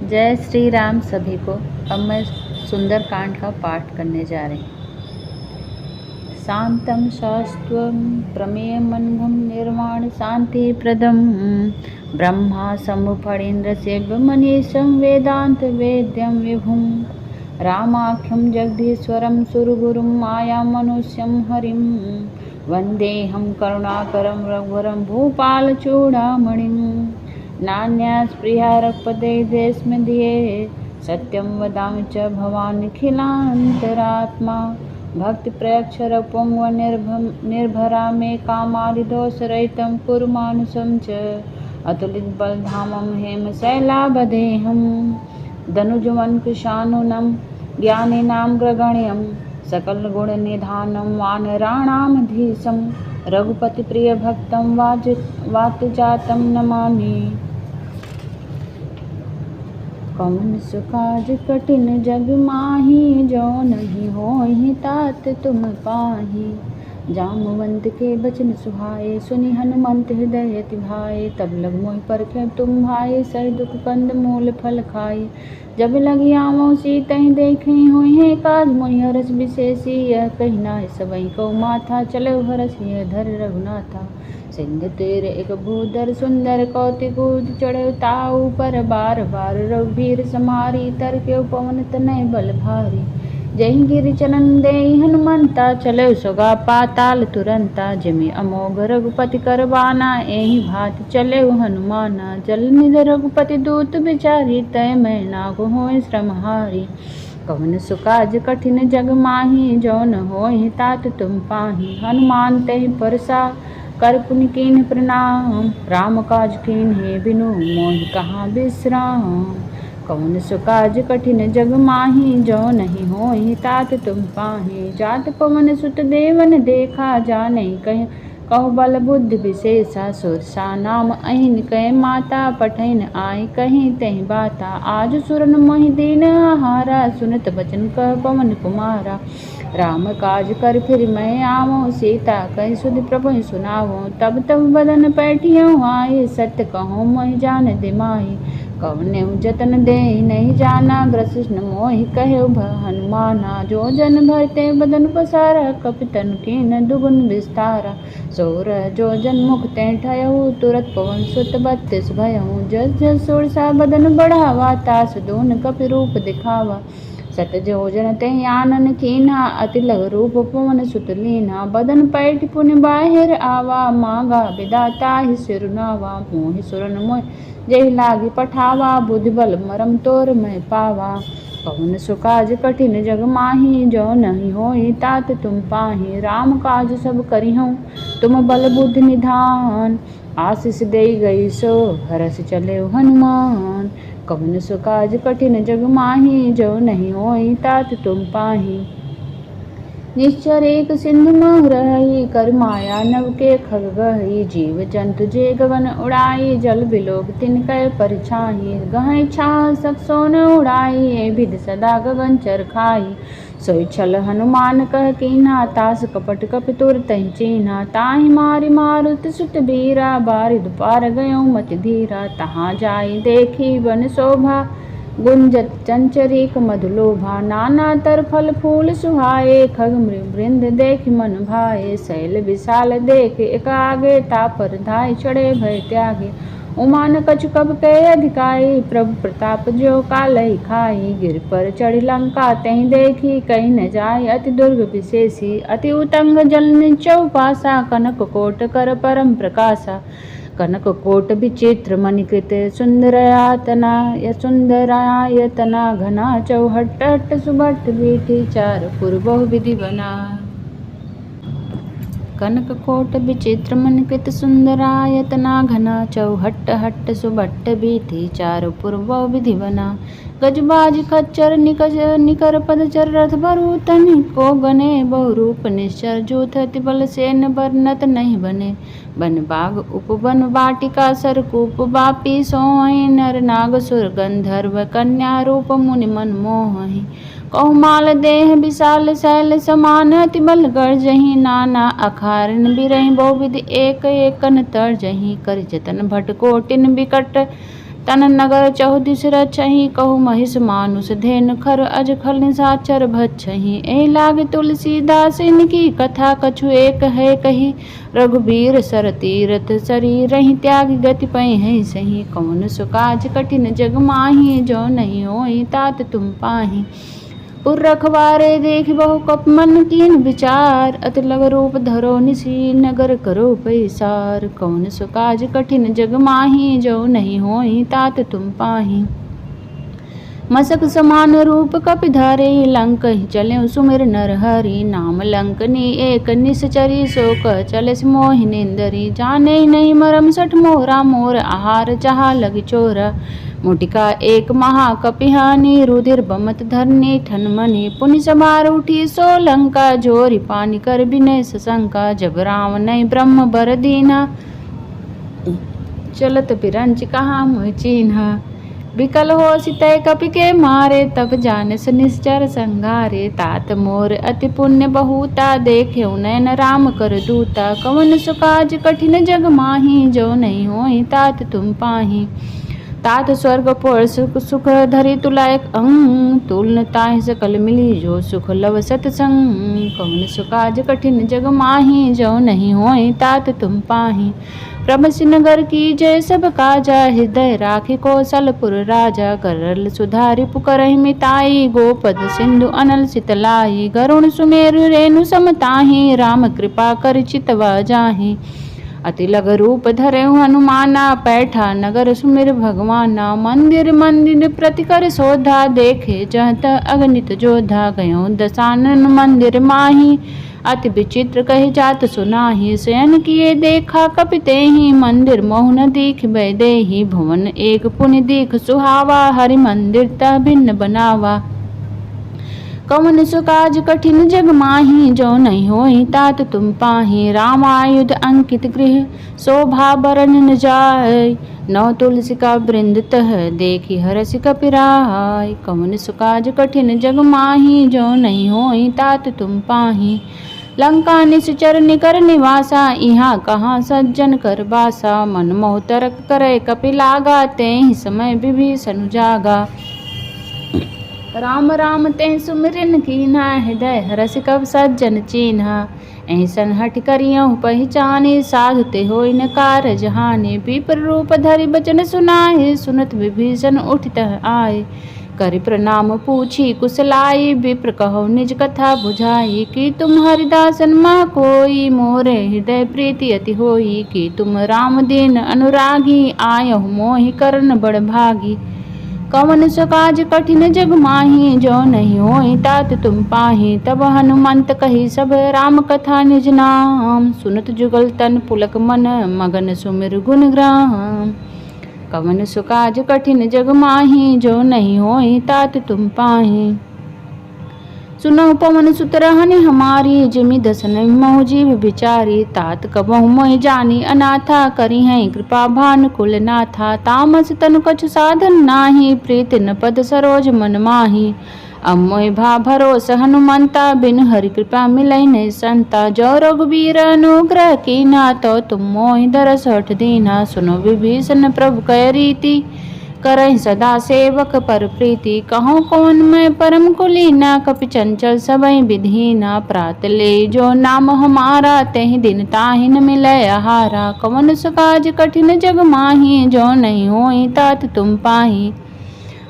जय श्री राम सभी को। अब मैं सुंदर कांड का पाठ करने जा रही हूँ। शांतं शाश्वतं प्रमेयमनघं निर्वाण शांति प्रदम ब्रह्मा शंभुफणीन्द्र शिवमनीशं वेदांत वेद्यं विभुं रामाख्यं जगदीश्वरं सुरगुरुं माया मनुष्यं हरिं वन्देऽहं करुणाकरं रघुवरं भूपालचूडामणिं नान्यास्पृहा रघुपते देशमेदिये सत्यं वदामि च भवानिखिलान्तरात्मा भक्तिप्रयक्षरपुंग निर्भरा मे कामादिदोषरहितं कुरुमानुषं च अतुलितबलधामं हेमशैलाभदेहं दनुजवनकृशानुनं ज्ञानिनामग्रगण्यं सकलगुणनिधानं वानराणामधीशं रघुपतिप्रियभक्तं वातजातं नमामि। कौन सुकाज कठिन जग माही जो नहीं होहि तात तुम पाही जामवंत के बचन सुहाए सुनि हनुमंत हृदय अति भाए तब लग मोहि परखे तुम भाई सर दुख कंद मूल फल खाई जब लगी आमो सीतहि देखे होई है काज मोहि हरस विशेषी यह कही नाहि सबई को माथा चलो हरस यह धर रघुनाथा सिंधु तेरे एक भूधर सुंदर कौतिकूद चढ़े ताऊ पर बार बार रघुवीर समारी तर के पवन तनय बल भारी जय गिरि चलन दे हनुमंता चले सुगा पाताल तुरंता जिमि अमोघ रघुपति करबाना एहि भात चले हनुमाना जल निध रघुपति दूत बिचारी तय मैं नागु होय श्रम हारी कवन सुकाज कठिन जग माही जो न होहि तात तुम पाही हनुमान तहि परसा कर पुनि कीन्ह प्रणाम राम काज कीन्हे बिनु मोहि कहाँ विश्राम कौन सुकाज कठिन जग माही जो नहीं होहि तात तुम पाही जात पवन सुत देवन देखा जाने कह कहु बल बुद्धि विशेषा सुरसा नाम अहिन कह माता पठैन आय कहीं तहि बाता आज सुरन मोहि दीन आहारा सुनत बचन कह पवन कुमारा राम काज कर फिर मैं आवो सीता कहि सुधि प्रभु सुनावो तब तब बदन पैठियों आए सत्य कहो मोहि जान दिमाही कवने जतन दे नहीं जाना ग्रसिष्ण मोहि कहे हनुमाना जो जन भरते बदन पसारा कपितन की न दुगुन विस्तारा सोर जो जन मुख ते ठयहु तुरत पवन सुत 32 भयहु जस जस सुरसा बदन बढ़ावा तास दोन कपि रूप दिखावा सत जोजन ते आनन कीन्हा अति लघ रूप पवन सुत लीन्हा बदन पैठ पुनि बाहिर आवा मांगा विदाता ही सिरुनावा मोहि सुरन मोहि जय लागी पठावा बुद्धि बल मरम तोर मैं पावा कौन सुकाज कठिन जग माही जो नहीं होई तात तुम पाही राम काज सब करिहूँ तुम बल बुद्धि निधान आशीष दे गई सो हरस चले हनुमान कौन सुकाज कठिन जग माही जो नहीं होई तात तुम पाही निश्चर एक सिंधु मह रही कर माया नव के खग गही जीव जंतु जे गगन उड़ाई जल बिलोक तिनकै परिछाही गहै छा सब सोन उड़ाई ए विध सदा गगन चर खाई सोई छल हनुमान कह कीन्हा तास कपट कपि तुर तहि चीन्हा ताहि मारि मारुत सुत बीरा बारिद पार गयो मति धीरा तहाँ जाई देखी वन शोभा गुंजत चंचरीक मधुलोभा नाना तर फल फूल सुहाए खग वृंद देख मन भाए शैल विशाल देख एक आगे तापर धाय चढ़े भय त्यागे उमान कछु कब के अधिकाई प्रभु प्रताप जो कालहि खाई गिर पर चढ़ी लंका तहि देखी कहीं न जाय अति दुर्ग विशेषी अति उतंग जल चौपासा कनक कोट कर परम प्रकाशा कनक कोट विचित्र मणिकृत सुंदरायतना घना चौहट्ट सुभट्ट बीठी चार पूर्व विधि बना कनक कोट विचित्र मणिकृत सुंदरायतना घना चौहट्ट सुभट्ट बीठी चार पूर्व विधि बना गजबाज खच्चर निकर पदचर रथ भरू तनि को गने बहुरूप निश्चर जूथ अति बल सेन बरनत नहीं बने बन बाग उपवन वाटिका सरकूप बापी सोहि नर नाग सुर गंधर्व कन्या रूप मुनि मन मोहि कौमाल देह विशाल शैल समान अति बल गर्जहि नाना अखारन बिरहि बहुविधि एक एकन तर्जहि कर जतन भट कोटिन विकट तन नगर चहुदिस रचहि, कहु महिष मानुष धेनु खर अज खल निशाचर भक्षहि। ए लाग तुलसीदास इनकी कथा, कछु एक है कही, रघुबीर सर तीरथ सरी, रहि त्याग गति पै है सही। कौन सो काज कठिन जग माही, जो नहीं होई तात तुम पाही। पुर रखवारे देख बहु कप मन कीन विचार, अति लग रूप धरो निसी, नगर करो पैसार। कौन सो काज कठिन जग माही, जो नहीं होई तात तुम पाही। मसक समान रूप कपि धारे, लंक ही चले सुमिर नर हरि। नाम लंकनी एक निश्चरी, सो कह चले मोहिनेंदरी। जाने नहीं मरम सठ मोरा, मोर आहार चाहा लग चोरा। मुटिका एक महा कपिहानी, रुधिर बमत धरनी ठनमनी। पुनि समार उठी सो लंका, जोरी पानी कर बिनय सशंका। जब राम नहीं ब्रह्म बर दीना, चलत बिरंच कहाँ मुँह चिन्हा। विकल हो सितय कपि के मारे, तब जानस निश्चर संघारे। तात मोर अति पुण्य बहुता, देखे नयन राम कर दूता। कवन सो काज कठिन जग माही, जो नहीं होई तात तुम पाही। तात स्वर्ग पोर सुख धरि तुलायक अंग, तुलन ताहि सकल मिली जो सुख लव सतसंग। कौन सो काज कठिन जग माही, जो नहीं होई तात तुम पाही। प्रभसि नगर की जय सब काजा, हृदय राखि कौशलपुर राजा। करल सुधारि पुकरहि मिताई, गोपद सिंधु अनल सितलाई। गरुण सुमेरु रेणु समताहि, राम कृपा कर चितवा जाहि। अति लग रूप धरे हनुमाना, पैठा नगर सुमिर भगवाना। मंदिर मंदिर प्रति कर शोधा, देखे जहत अगणित जोधा। गयो दशानन मंदिर माही, अति विचित्र कही जात सुनाही। शयन किए देखा कपि तेहि, मंदिर मोहु न दीख देहि। भुवन एक पुनि दीख सुहावा, हरि मंदिर तह भिन्न बनावा। कवन सो काज कठिन जग माही, जो नहीं होई तात तुम पाही। रामायुध अंकित गृह, शोभा बरन न जाय। नौ तुलसी का वृंद तह, देखी हरसि कपिराय। कवन सो काज कठिन जग माही, जो नहीं होई तात तुम पाही। लंका निश्चर निकर निवासा, इहाँ कहाँ सज्जन कर बासा। मन मोह तरक करे कपि लागा, तेहि समय विभीषण जागा। राम राम तें सुमिरन कीन्हा, हृदय हरसि कब सज्जन चीन्हा। ऐसन हठ करियहु पहिचाने, साधु ते होई न कारज हानि। विप्र रूप धरि बचन सुनाहि, सुनत विभीषण उठितः आए। करि प्रणाम पूछी कुशलाई, विप्र कहो निज कथा बुझाई। कि तुम हरिदासन मह कोई, मोरे हृदय प्रीति अति होई। कि तुम राम दीन अनुरागी, आयहु मोहि करन बड़ भागी। कवन सो काज कठिन जग माही, जो नहीं होई तात तुम पाही। तब हनुमंत कही सब राम कथा निज नाम, सुनत जुगल तन पुलक मन, मगन सुमिर गुण ग्राम। कवन सो काज कठिन जग माही, जो नहीं होई तात तुम पाही। सुनहु पवन सुत रहनि हमारी, जिमि दसन मोह जीव बिचारी। तात कबहु मोहि जानी अनाथा, करी हैं कृपा भानु कुल नाथा। तामस तनु कछु साधन नाही, प्रीति न पद सरोज मन माही। अब मोहि भा भरोस हनुमंता, बिन हरि कृपा मिलै नै संता। जो रघुबीर अनुग्रह कीन्हा, तो तुम मोहि दरस हठ दीन्हा। सुनो विभीषण प्रभु कय रीति, करहि सदा सेवक पर प्रीति। कहूँ कौन मैं परम कुलीना, कपि चंचल सबहि विधीना। प्रात ले जो नाम हमारा, तेहि दिन ताहि न मिलै आहारा। कवन सो काज कठिन जग माही, जो नहीं होई तात तुम पाही।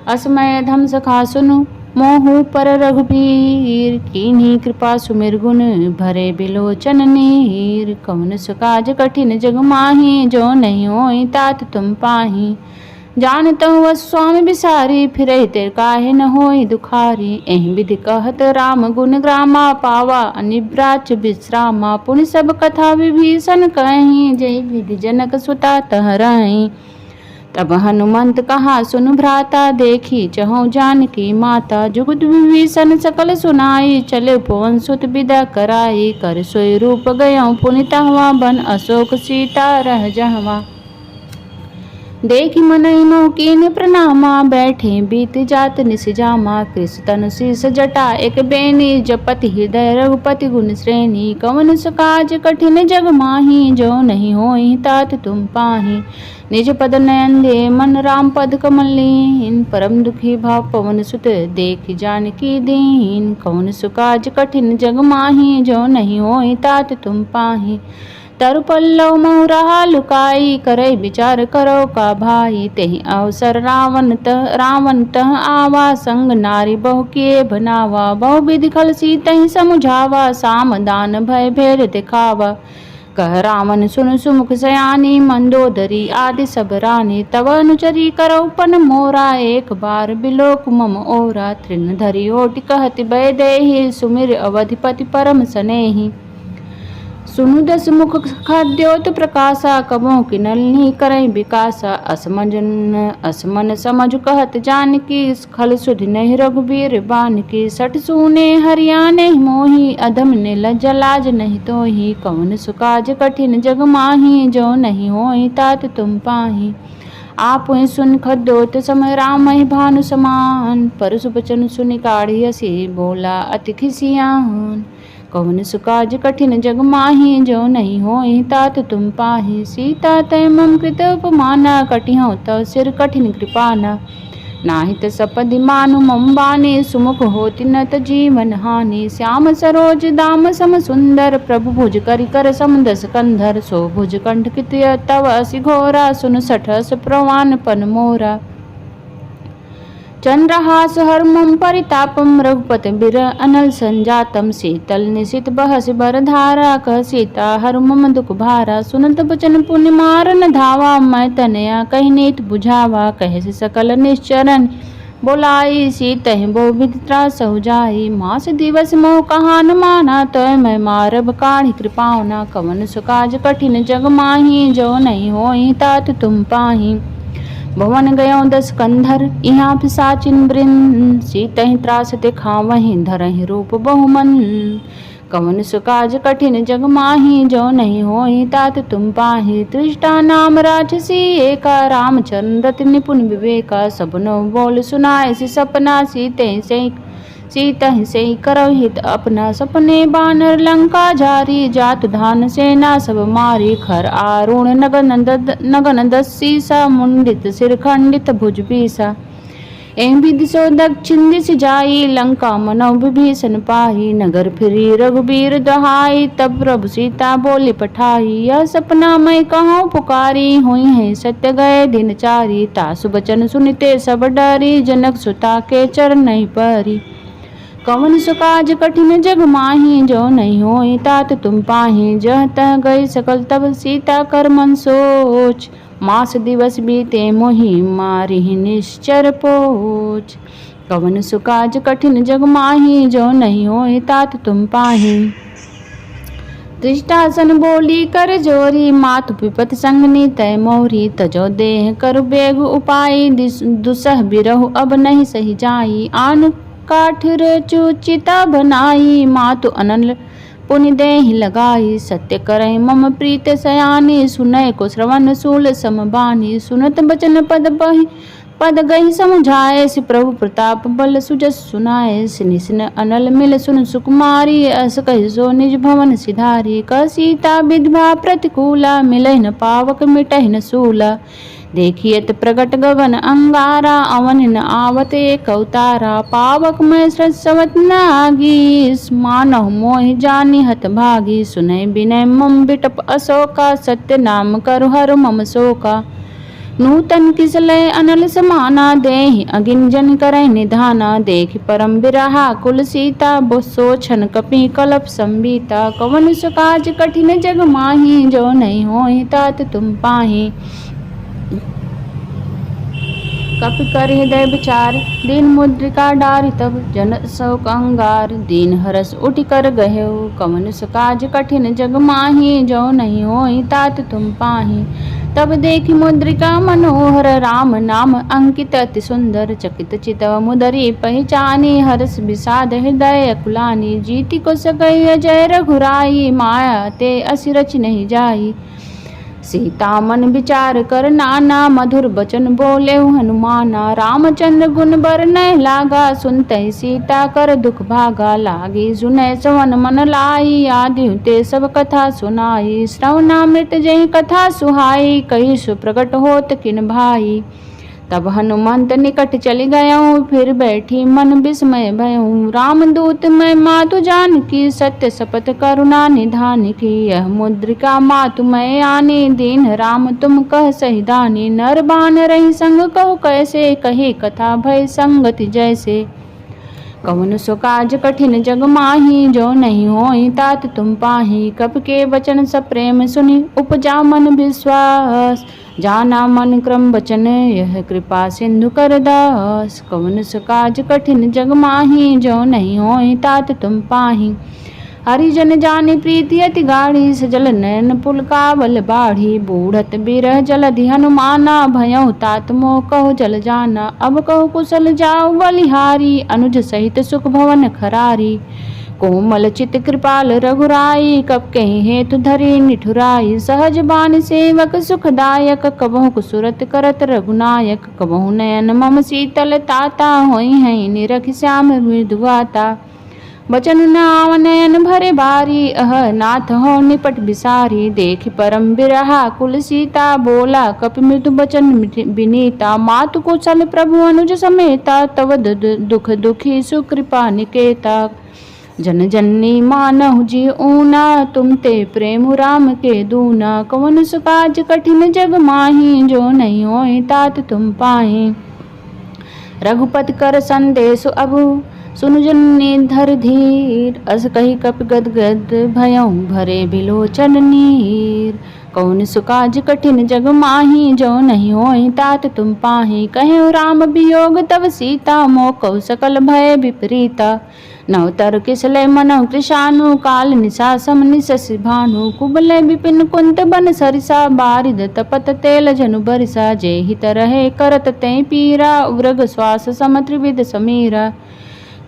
असमय धम सखा सुनु मोहु पर रघुबीर, कीन्ही कृपा सुमिर गुण भरे बिलोचन नीर। कवन सो काज कठिन जग माही, जो नहीं होई तात तुम पाही। जानतहु वस स्वामी बिसारी, फिरहि तेर काहे न होई दुखारी। एहि विधि कहत राम गुण ग्रामा, पावा अनिब्राच विश्रामा। पुनि सब कथा विभीषण कहि, जय विधि जनक सुता तह रहि। तब हनुमंत कहा सुनु भ्राता, देखी चहु जानकी माता। जुगत विभीषण सकल सुनाई, चले पवन सुत विदा कराई। कर सोई रूप गयौ पुनि तहवा, बन अशोक सीता रह जहवा। देखी मनई मोकीन प्रणामा, बैठे बीत जात निस जामा। कृष तनु शीस जटा एक बेनी, जपति हृदय रघुपति गुण श्रेणी। कवन सु काज कठिन जग माही, जो नहीं होई तात तुम पाही। निज पद नयन दे मन राम पद कमल लीन, परम दुखी भाव पवन सुत देख जानकी दीन। कवन सु काज कठिन जग माही, जो नहीं होई तात तुम पाही। तरु पल्लव महुरा लुकाई, करई विचार करो का भाई। तेहि अवसर रावण तह आवा, संग नारी बहु किए बनावा। बहु विधि खलसी तहि समुझावा, साम दान भय भेद दिखावा। कह रावण सुन सुमुख सयानी, मंदोदरी आदि सब रानी। तब अनुचरी करौ पन मोरा, एक बार बिलोक मम ओरा। तृण धरि ओटि कहति भय देहि, सुमिर अवधिपति परम सनेहि। सुनु दस मुख खाद्योत प्रकाशा, कबों की नलनी करई विकासा। असमन समझ कहत जानकी, खल सुधि नहीं रघुबीर बानकी। सठ सूने हरियाणे मोही, अधम ने लज्जा लाज नहीं तोही। कवन सु काज कठिन जग माही, जो नहीं होई तात तुम पाही। आप सुन खद्योत समय राम भानु समान, परसु बचन सुनि काढ़ी हसी, बोला अति खिसियान। कवन सु काज कठिन जग माही, जो नहीं होई तात तुम पाही। सीता तय मम कृत उपमाना, कटिहौ तव सिर कठिन कृपाना। नाहित सपदि मानु मम बानी, सुमुख होति न त जीवन हानि। श्याम सरोज दाम सम सुंदर, प्रभु भुज करि कर सम दस कंधर। सो भुज कंठ कृत्य तव असि घोरा, सुन सठस प्रवान पन मोरा। चंद्रहास हर मम परितापम, रघुपति बिर अनल संजातम। शीतल निशित बहस बर धारा, कह सीता हर मम दुख भारा। सुनत बचन पुण्य मारन धावा, मैं तनया कहि नीत बुझावा। कहे से सकल निश्चरन बोलाई, सीतहि बहु विधि त्रासहु जाई। मास दिवस मोह कहा न माना, तोय मैं मारब काढ़ी कृपावना। कवन सु काज कठिन जग माही, जो नहीं होई तात तुम पाही। भवन गयो दस कंधर, यहाँ पिशाचिन वृंद। सीतहि त्रास दिखावहि, धरहि रूप बहुमन। कवन सु काज कठिन जग माही, जो नहीं होई तात तुम पाही। तृष्टा नाम राक्षसी एका, रामचंद्र रति निपुण विवेका। सबनो बोल सुनाए सि सपना, सीतहि से करौ हित अपना। सपने बानर लंका जारी, जात धान सेना सब मारी। खर आरुण नगन दस्सीसा, मुंडित सिर खंडित भुज बीसा। एं विधि सो दक्षिण दिश जाई, लंका मनौ विभीषण पाही। नगर फिरी रघुबीर दहाई, तब प्रभु सीता बोली पठाई। यह सपना मैं कहूँ पुकारी, हुई है सत्य गए दिन चारी। तासु बचन सुनिते सब डरी, जनक सुता के चरण परी। कवन सु काज कठिन जग माही, जो नहीं होई तात तुम पाही। जह तह गई सकल तब सीता कर मन सोच, मास दिवस बीते मोहि मारिहि निश्चर पोच। कवन सु काज कठिन जग माही, जो नहीं होई तात तुम पाही। तृष्टासन बोली कर जोरी, मातु पिपत संगनी तय मोरी। तजो देह करु बेग उपाई, दुसह बिरहु अब नहीं सही जाई। आन काठिर चुचिता बनाई, मातु अनल पुनि देहि लगाई। सत्य करहि मम प्रीत सयानी, सुनय को श्रवण सूल समबानी। सुनत बचन पद गहि समुझाए, सि प्रभु प्रताप बल सुजस सुनाए। निसिन अनल मिल सुन सुकुमारी, अस कहि सो निज भवन सिधारी। कह सीता विधवा प्रतिकूला, मिलहि न पावक मिटहि न सूला। देखियत प्रगट गगन अंगारा, अवन न आवत एक अवतारा। पावक में सवत नागी, मानहु मोहि जानी हत भागी। सुनय विनय मम बिटप अशोका, सत्य नाम करु हर मम शोका। नूतन किसलय अनल समाना, देहि अगिन जन करय निधाना। देखि परम बिरहा कुल सीता, सोछन कपि कलप संबीता। कवन सु काज कठिन जग माही, जो नहीं होई तात तुम पाही। कपि कर हृदय विचार, दीन मुद्रिका डारि तब। जन शोक अंगार, दीन हरस उठि कर गहेउ। कवन सु काज कठिन जग माही, जो नहीं होई तात तुम पाही। तब देखि मुद्रिका मनोहर, राम नाम अंकित अति सुंदर। चकित चितव मुदरी पहचानी, हर्ष विषाद हृदय अकुलानी। जीति को सकई अजय रघुराई, माया ते असि रचि नहीं जाई। सीता मन विचार कर नाना, मधुर बचन बोले हनुमाना। रामचंद्र गुण बरनय लागा, सुनते सीता कर दुख भागा। लागी सुनय सवन मन लाई, आदि ते सब कथा सुनाई। श्रवणामृत जय कथा सुहाई, कही सुप्रगट होत किन भाई। तब हनुमंत निकट चली गयऊँ, फिर बैठी मन विस्मय भयऊँ। रामदूत मैं मातु जानकी, सत्य शपथ करुणा निधान की। यह मुद्रिका मातु मैं आनी, दीन राम तुम कह सही दानी। नर बान रही संग कहु कैसे, कही कथा भय संगति जैसे। कवन सो काज कठिन जग माही, जो नहीं होई तात तुम पाही। कप के वचन सब प्रेम सुनि, उपजा मन विश्वास। जाना मन क्रम वचन, यह कृपा सिंधु कर दास। कवन सो काज कठिन जग माही, जो नहीं होई तात तुम पाही। हरिजन जानी प्रीति अति गाढ़ी, सजल नयन पुलकावल बाढ़ी। बूढ़त बिरह जलधि हनुमाना, भयउ तात मोह कहु जल जाना। अब कहु कुशल जाऊ बलिहारी, अनुज सहित सुख भवन खरारी। कोमल चित कृपाल रघुराई, कब कहीं हेतु धरी निठुराई। सहज बान सेवक सुखदायक, कबहु कुसुरत करत रघुनायक। कबहु नयन मम शीतल ताता, होई है निरख श्याम मृदुगाता। बचन नाम नयन भरे बारी, अह नाथ हो निपट बिसारी। देख परम बिरहा कुल सीता, बोला कपि मृदु बचन विनीता। मातु कुशल प्रभु अनुज समेता, तव दुख दुखी सुकृपा निकेता। जन जननी मानहु जी ऊना, तुम ते प्रेम राम के दूना। कवन सो काज कठिन जग माही, जो नहीं होई तात तुम पाही। रघुपति कर संदेश अबु, सुनु जननी धर धीर। अस कही कपि गद गद, भयउ भरे बिलोचन नीर। कौन सो काज कठिन जग माही, जो नहीं होई तात तुम पाही। कहे राम वियोग तव सीता, मोह कहु सकल भय विपरीता। नवतर किसले मनहु कृशानु, काल निशा सम निशसि भानु। कुबले विपिन कुंत बन सरिसा, बारिद तपत तेल जनु बरिसा। जेहि तरहे करत तै पीरा, उग्रग श्वास सम त्रिविध समीरा।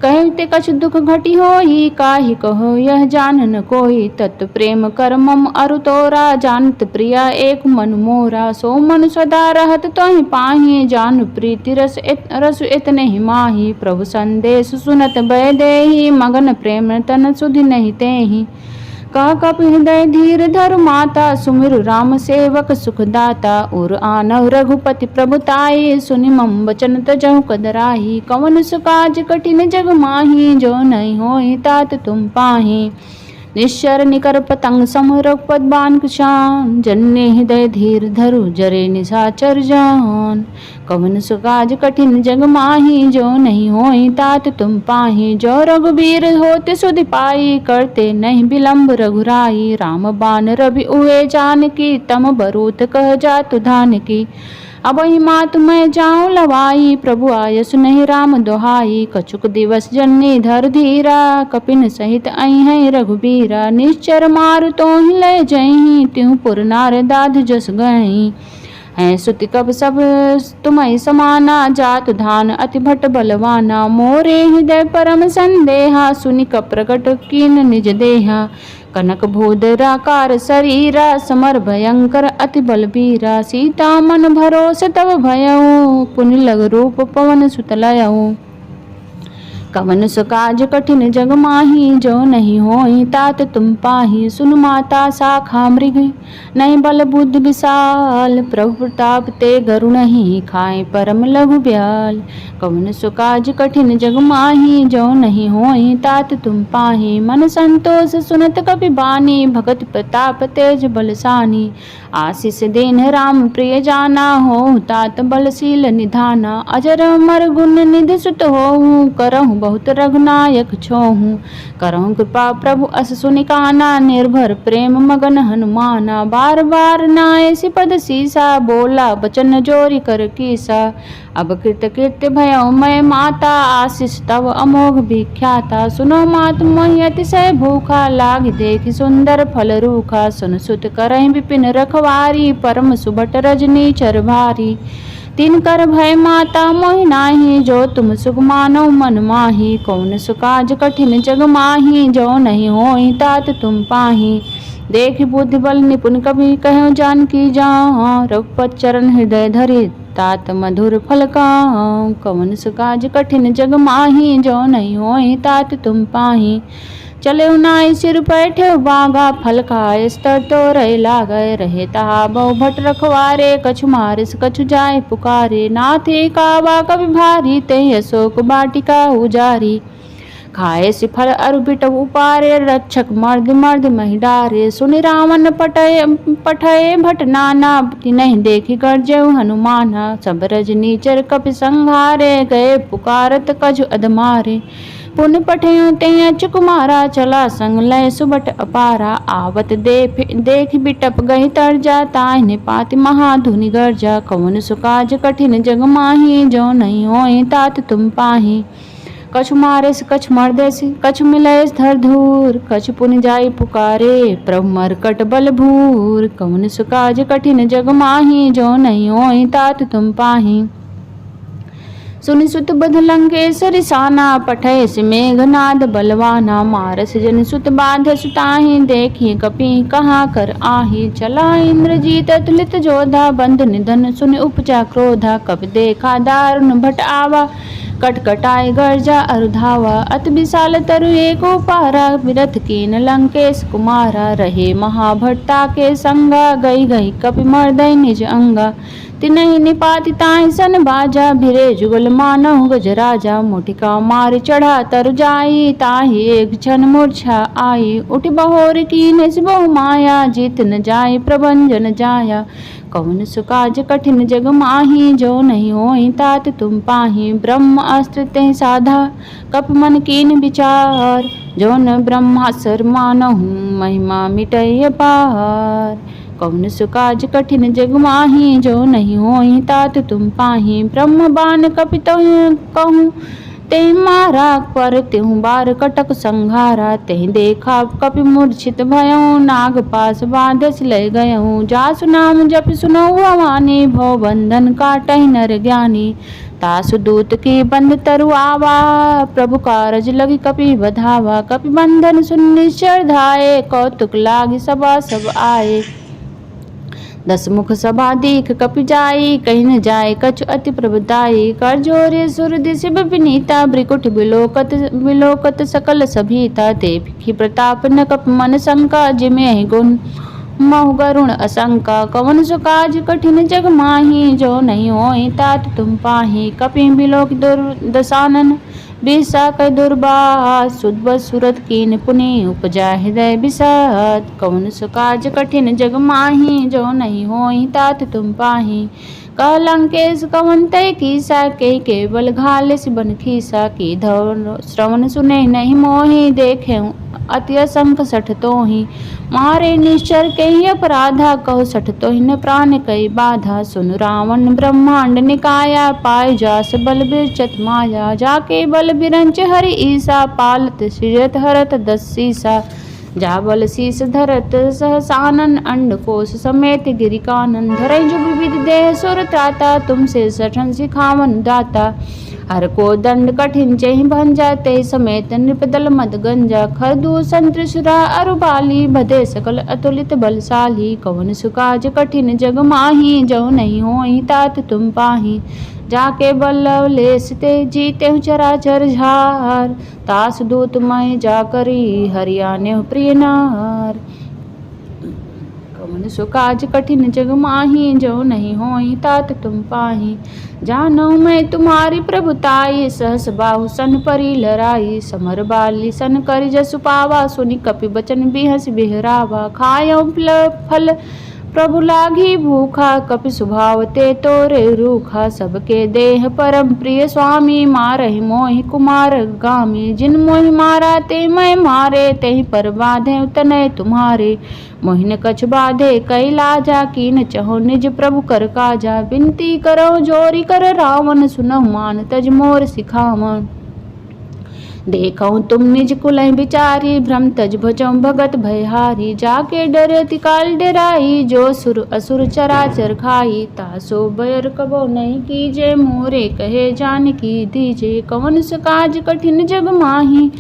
कहते कछु दुख घटी होई, काहि कहो यह जान न कोई। तत् प्रेम कर मम अरु तोरा, जानत प्रिया एक मन मोरा। सो मन सदा रहत तोहि पाही, जानु प्रीति रस इतने ही माही। प्रभु संदेश सुनत भय देहि, मगन प्रेम तन सुधि नहीं तेहि। कह कपि हृदय धीर धरु माता, सुमिरु राम सेवक सुखदाता। उर आनव रघुपति प्रभुताई, सुनि मम वचन तजहु कदराही। कवन सो काज कठिन जग माही, जो नहीं होई तात तुम पाही। निश्चर निकर पतंग सम रघुपत बान कुशान, जन्ने हृदय धीर धरु जरे निशाचर जान। कवन सो काज कठिन जग माही, जो नहीं होई तात तुम पाही। जो रघुबीर होते सुधि पाई, करते नहीं विलम्ब रघुराई। राम बान रवि उए जानकी, तम बरूथ कह जातु धान की। अब ही मात मैं जाऊं लवाई, प्रभु आय सुनहि राम दोहाई। कछुक दिवस जन्नी धर धीरा, कपिन सहित आई है रघुबीरा। निश्चर मारु तो ही ले जही, त्यों पुर नार दाध जस गई। हैं सुति कब सब तुम्हें समाना, जात धान अति भट बलवाना। मोरे हृदय परम संदेहा, सुनि कप प्रगट कीन निज देहा। कनक भूधराकार शरीरा, समर भयंकर अति बलबीरा। सीता मन भरोस तब भयऊ, पुनि लग रूप पवन सुत लयऊ। कवन सो काज कठिन जग माही, जो नहीं होई तात तुम पाही। सुन माता शाखा मृग, नहीं बल बुद्धि विशाल। प्रभु प्रताप ते गरु नहीं, खाए परम लघु ब्याल। कवन सो काज कठिन जग माही, जो नहीं होई तात तुम पाही। मन संतोष सुनत कपि बानी, भगत प्रताप तेज बलसानी। आशीष देन राम प्रिय जाना, हो तात बलशील निधाना। अजर अमर गुण निधि सुत होऊं, करहु बहुत रघुनायक छोहूं। करहु कृपा प्रभु अस सुनि काना, निर्भर प्रेम मगन हनुमाना। बार बार नाय सिपद सीसा, बोला बचन जोरी कर कीसा। अब कृत कृत्य भयउ मैं माता, आशीष तव अमोघ विख्याता। सुनो मात मोहि अतिशय भूखा, लाग देखि सुंदर फल रूखा। सुन सुत करहि विपिन रखवारी, परम सुभट रजनी चर भारी। तीन कर भय माता मोहि नाही, जो तुम सुख मानो मन माही। कौन सु काज कठिन जग माही, जो नहीं होई तात तुम पाही। देख बुद्धि बल निपुण कवि कहो जानकी जाऊँ, रघुपत चरण हृदय धरि तात मधुर फल काऊँ। कौन सु काज कठिन जग माही, जो नहीं होई तात तुम पाही। चले नाई सिर पैठे बागा, फल खाए स्तर तो रहे लागय। रहे तहा बहु भट रखवारे, कछु मारिस कछु जाय पुकारे। नाथे काबा कवि भारी, ते अशोक बाटिका उजारी। खाए सि फल अरु बिटव उपारे, रक्षक मर्द मर्द महि डारे। सुनि रावण पठय भट नाना, तिन्हि देखि गर्जहु हनुमाना। सब रजनीचर कपि संहारे, गए पुकारत कछु अधमारे। पुन पठयो ते अचु कुमारा, चला संग लय सुबट अपारा। आवत देख बिटप गहि तरजा, ताहिने पाति महाधुनि गर्जा। कौन सु काज कठिन जग माही, जो नहीं होई तात तुम पाही। कछु मारेस कछु मर्देस कछु मिलयस धर धूर, कछु पुनि जाई पुकारे प्रभु मरकट बल भूर। कौन सु काज कठिन जग माही, जो नहीं होई तात तुम पाही। सुनि सुत बध लंकेश्वरी साना, पठय सि मेघनाद बलवाना। मारस जन सुत बाध सुताहि, देखि कपि कहाँ कर आहि। चला इंद्रजीत अतुलित जोधा, बंधु निधन सुनि उपजा क्रोधा। कपि देखा दारुण भट आवा, कटकटाय गर्जा अरु धावा। अति विशाल तरु एको पारा, विरथ कीन लंकेश कुमारा। रहे महाभट्टा के संगा, गई गई कपि मर्दय निज अंगा। तिनहि निपाति ताहि सन बाजा, भिरे जुगल मानहु गजराजा। मुटिका मारि चढ़ा तरु जाई, ताहि एक क्षण मूर्छा आई। उठि बहोर कीन्हे सि बहु माया, जीत न जाय प्रभंजन जाया। कौन सु काज कठिन जग माही, जो नहीं होई तात तुम पाही। ब्रह्म अस्त्र तेहि साधा, कपि मन कीन विचार। जो न ब्रह्मास्त्र मानहु, महिमा मिटय अपार। कौन सु काज कठिन जग माही, जो नहीं होई तात तुम पाही। ब्रह्म बाण कपि कहूँ, तेहि मारा पर तेहु बार कटक संघारा। तेहि देखा कपि मूर्छित भयउ, नाग पास बाधस लय गयउ। जासु नाम जपि सुनउ भवानी, भव बंधन काटहि नर ज्ञानी। तासु दूत की बंद तरु आवा, प्रभु कारज लगी कपि बधावा। कपि बंधन सुन निश्चर धाये, कौतुक लागी सभा सब आए। 10 मुख सभा दीख कपि जाई, कहि न जाय कछु अति प्रभुताई। कर जोरे सुर दिशिब विनीता, भ्रिकुट बिलोकत सकल सभीता। देखि प्रताप न कपि मन शंका, जिमेहि गुण महु गरुण असंका। कौन सु काज कठिन जग माही, जो नहीं होई तात तुम पाही। कपि बिलोक दुर्दशानन, बिसा कै दुर्बात। सुदबद सुरत कीन पुनि, उपजा हृदय विषाद। कौन सु काज कठिन जग माही, जो नहीं होई तात तुम पाही। कह लंकेश कवन तय कीसा, के केवल घालिस बन खीसा। की धव श्रवण सुने नहीं मोहि, देखे अति असंख सठ तोहि। मारे निश्चर कहि अपराधा, कहो सठ तोहि न प्राण कई बाधा। सुन रावण ब्रह्मांड निकाया, पाय जास बल बिरचत माया। जाके बल बिरंच हरि ईसा, पालत सृजत हरत 10 सीसा। जा बल शीस धरत सहसानन, अंडकोश समेत गिरि कानन। धरई जुग विधि देह सुर त्राता, तुमसे सठन सिखावन दाता। हर को दंड कठिन चहि भंजा, ते समेत नृपदल मद गंजा। खरदूषण त्रिशुरा अरु बाली, बधे सकल अतुलित बलशाली। कौन सु काज कठिन जग माही, जो नहीं होई तात तुम पाही। जाके बल लवलेस ते जीते चराचर झार, तास दूत मय जा करी हरियाने प्रिय नार। कौन सु काज कठिन जग माही, जो नहीं होई तात तुम पाही। जानौ मैं तुम्हारी प्रभुताई, सहस बाहु सन परी लराई। समर बाली सन करि जसु पावा, सुनि कपि बचन बिहस बिहरावा। खायौ फल प्रभु लागी भूखा, कपि स्वभाव ते तोरे रूखा। सबके देह परम प्रिय स्वामी, मारहि मोहि कुमार गामी। जिन मोहि मारा ते मैं मारे, तेहि पर बाधे तनय तुम्हारे। मोहिन कछ बाधे कई लाजा, कीन चहो निज प्रभु कर काजा। विनती करो जोरी कर रावण, सुनहु मान तज मोर सिखावन। देखऊँ तुम निज कुलहि बिचारी, भ्रम तज भजऊँ भगत भयहारी। जाके डरति काल डराई, जो सुर असुर चराचर खाई। तासो बैर कबो नहीं कीजे, मोरे कहे जानकी दीजे। कवन सो काज कठिन जग माही,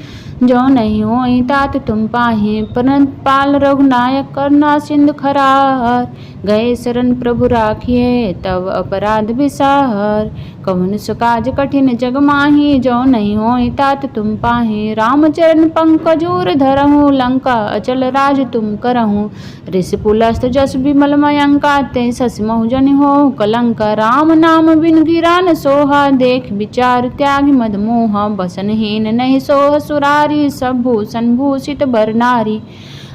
जो नहीं होई तात तुम पाहि। परंत पाल रघुनायक करुणा सिंधु खरार, गए शरण प्रभु राखिए तब अपराध विसार। कवन सो काज कठिन जग माही, जो नहीं होई तात तुम पाहि। रामचरण पंकज उर धरहु, लंका अचल राज तुम करहु। ऋषि पुलस्त जस विमल मयंका, ते सस महु जनि होहु कलंका। राम नाम बिनु गिरा न सोहा, देख विचार त्याग मद मोहा। बसनहीन नहीं सोह सुरारी, सब भूषण भूषित बर नारी।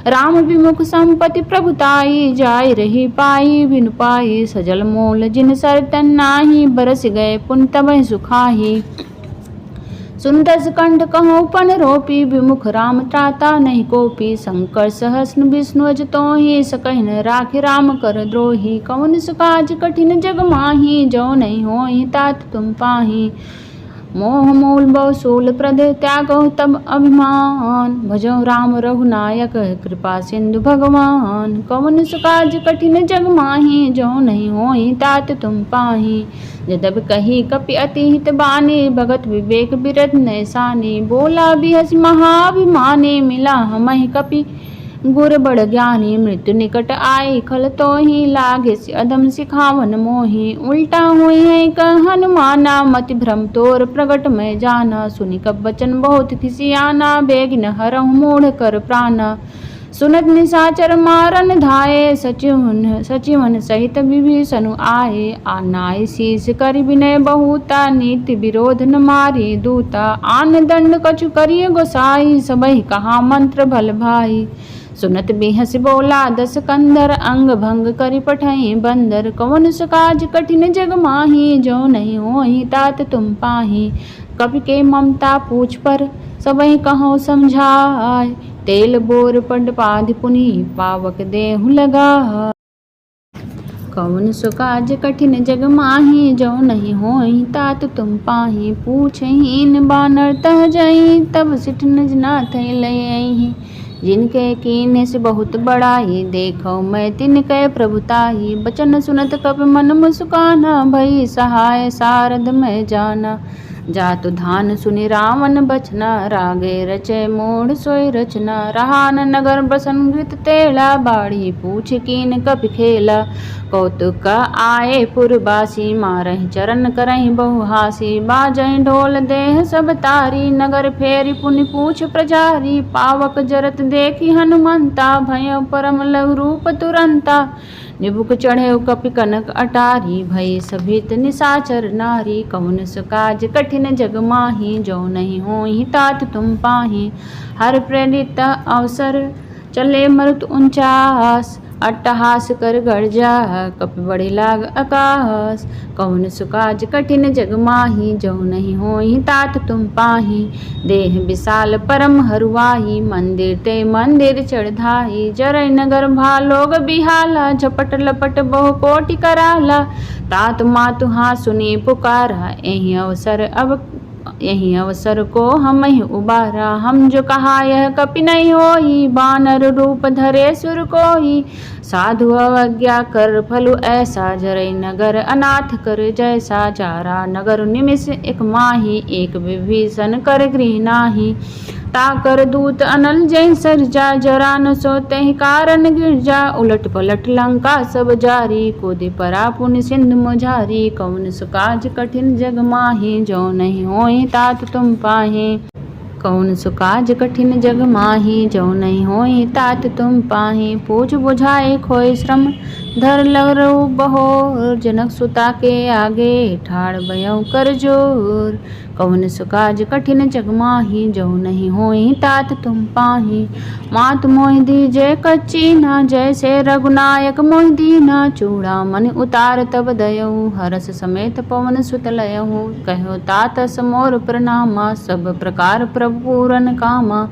राम विमुख संपत्ति प्रभुताई, जाय रही पाई बिनु पाई। सजल मोल जिन सर तन नाही, बरस गए पुन तबहि सुखाही। सुन दस कंठ कहूँ पन रोपी, विमुख राम त्राता नहीं कोपी। शंकर सहस्र विष्णु अज तोहि, सकहि न राखि राम कर द्रोही। कवन सो काज कठिन जग माही, जो नहीं होई तात तुम पाहि। मोह मूल बहु शूल प्रद त्यागहु तब अभिमान, भजहु राम रघुनायक कृपा सिंधु भगवान। कवन सो काज कठिन जग माही, जो नहीं होई तात तुम पाहि। यद्यपि कही कपि अति हित बानी, भगत विवेक बिरथ नैसानी। बोला बिहस महाभिमानी, मिला हमहि कपि गुर बड़ ज्ञानी। मृत्यु निकट आई खल तोहि, लागे से अधम सिखावन मोहि। उल्टा हुई है कह हनुमाना, मति भ्रम तोर प्रगट में जाना। सुनि कब बचन बहुत खिसियाना, बेगिन हरहु मूढ़ कर प्राणा। सुनत निशाचर मारन धाये, सचिवन सहित विभीषण आए। आनाय शीस करि विनय बहुता, नीति विरोध न मारी दूता। आन दंड कछु करिय गोसाई, सबहि कहा मंत्र भल भाई। सुनत बिहस बोला दस कंधर, अंग भंग करि पठई बंदर। कवन सो काज कठिन जग माही, जो नहीं होई तात तुम पाहि। कपि के ममता पूछ पर, सबहि कहो समझाय। तेल बोर पड पाधि पुनि, पावक देहु लगाय। कवन सो काज कठिन जग माही, जो नहीं होई तात तुम पाहि। पूछहीन बानर तह जई, तब सिठ निज नाथ लयहि। जिनके कीन्हे से बहुत बड़ाई, देखो मैं तिनके प्रभुताई। बचन सुनत कप मन मुस्काना, भई सहाय सारद में जाना। जातु धान सुनि रावण बचना, रागे रचे मूढ़ सोई रचना। रहा न नगर बसन घृत तेला, बाढ़ी पूछ कीन कपि खेला। कौतुक आए पुरबासी, मारहि चरण करहि बहुहासी। बाजहि ढोल देह सब तारी, नगर फेरि पुनि पूछ प्रजारी। पावक जरत देखी हनुमंता, भय परम लघु रूप तुरंता। निबुक चढ़े कपि कनक अटारी, भई सभित निशाचर नारी। कवन सो काज कठिन जग माही, जो नहीं होई तात तुम पाहि। हर प्रेरित अवसर चले मरुत उनचास, अट्टहास कर गर्जा कपि बढ़े लाग आकाश। कवन सो काज कठिन जग माही, जो नहीं होई तात तुम पाहि। देह विशाल परम हरुआही, मंदिर ते मंदिर चढ़ाई। जरै नगर भालोग बिहाला, झपट लपट बहु कोटि कराला। तात मातु हाँ सुनी पुकारा, यही अवसर को हम ही उबारा। हम जो कहा यह कपि नहीं होई, बानर रूप धरे सुर कोई। साधु अवज्ञा कर फलु ऐसा, जरै नगर अनाथ कर जैसा। चारा नगर निमिष एक माही, एक विभीषण कर गृह नाही। ताकर दूत अनल जय सरजा, जरा न सोते कारण गिरजा। उलट पलट लंका सब जारी, कोदि परा पुनि सिंधु मझारी। कवन सो काज कठिन जग माही, जो नहीं होई तात तुम पाहि। कौन सो काज कठिन जग माही, जो नहीं होई तात तुम पाहि। पूछ बुझाए खोय श्रम, धर लरऊ बहोर। जनक सुता के आगे, ठाड़ भयउ कर जोर। कवन सो काज कठिन जग माही, जो नहीं होई तात तुम पाहि। मात मोहि दीजे कच्चीना, जैसे रघुनायक मोहि दीना। चूड़ा मन उतार तब दयऊ, हरस समेत पवन सुत लयऊ। कहो तात समोर प्रणामा, सब प्रकार प्रभु पूरन कामा।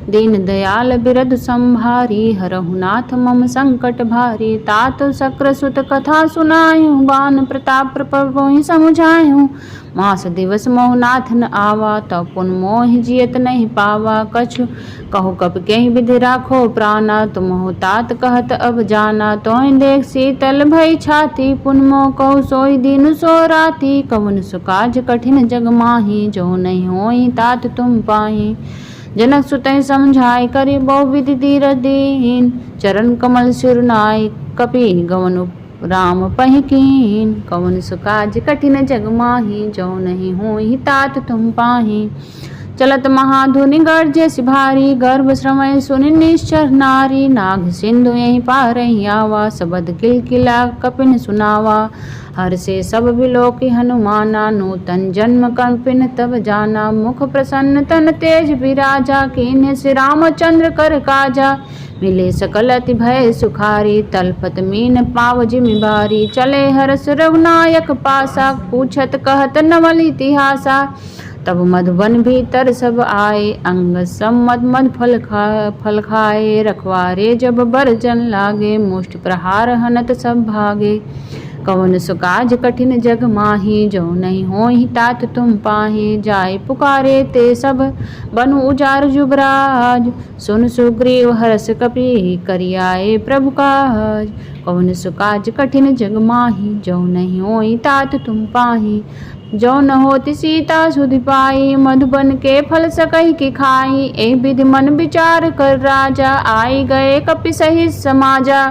दीन दयाल बिरद संभारी, हरहु नाथ मम संकट भारी। तात शक्र सुत कथा सुनायूं, बान प्रताप प्रभु ही समुझायूं। मास दिवस मोह नाथ न आवा, तब पुन मोह जियत नहीं पावा। कछु कहु कप कहीं विधि राखो प्राणा, तुम हो तात कहत अब जाना। तोहि देख शीतल भई छाती, पुन मोह कहु सोई दीन सो राती। कवन सु काज कठिन जग माही, जो नहीं होई तात तुम पाही। जनक सुतहि समझाय करि बहु विधि धीर दीन, चरण कमल सिर नाय कपि गवन राम पहि कीन। कवन सु काज कठिन जग माही, जो नहीं होई तात तुम पाही। चलत महाधुनि गर्जे सिभारी, गर्भ श्रमय सुनि निश्चर नारी। नाग सिंधु यहीं पारहि आवा, सबद किलकिला कपिन सुनावा। हर से सब बिलोकी हनुमाना, नूतन जन्म कपिन तब जाना। मुख प्रसन्न तन तेज विराजा, कीन्हे श्री रामचंद्र कर काजा। मिले सकल अति भय सुखारी, तलपत मीन पाव जिमि बारी। चले हरस रघुनायक पासा, पूछत कहत नवल इतिहासा। तब मधुबन भीतर सब आए, अंग सम्मत मद फल खाए। रखवारे जब बरजन लागे, मुष्ट प्रहार हनत सब भागे। कवन सु काज कठिन जग माही, जो नहीं होई तात तुम पाही। जाय पुकारे ते सब बनु उजार जुबराज, सुन सुग्रीव हरस कपि करियाए प्रभु काज। कवन सु काज कठिन जग माही, जो नहीं होई तात तुम पाही। जो न होती सीता सुधि पाई, मधुबन के फल सकहि की खाई। ए विधि मन विचार कर राजा, आई गए कपि सहित समाजा।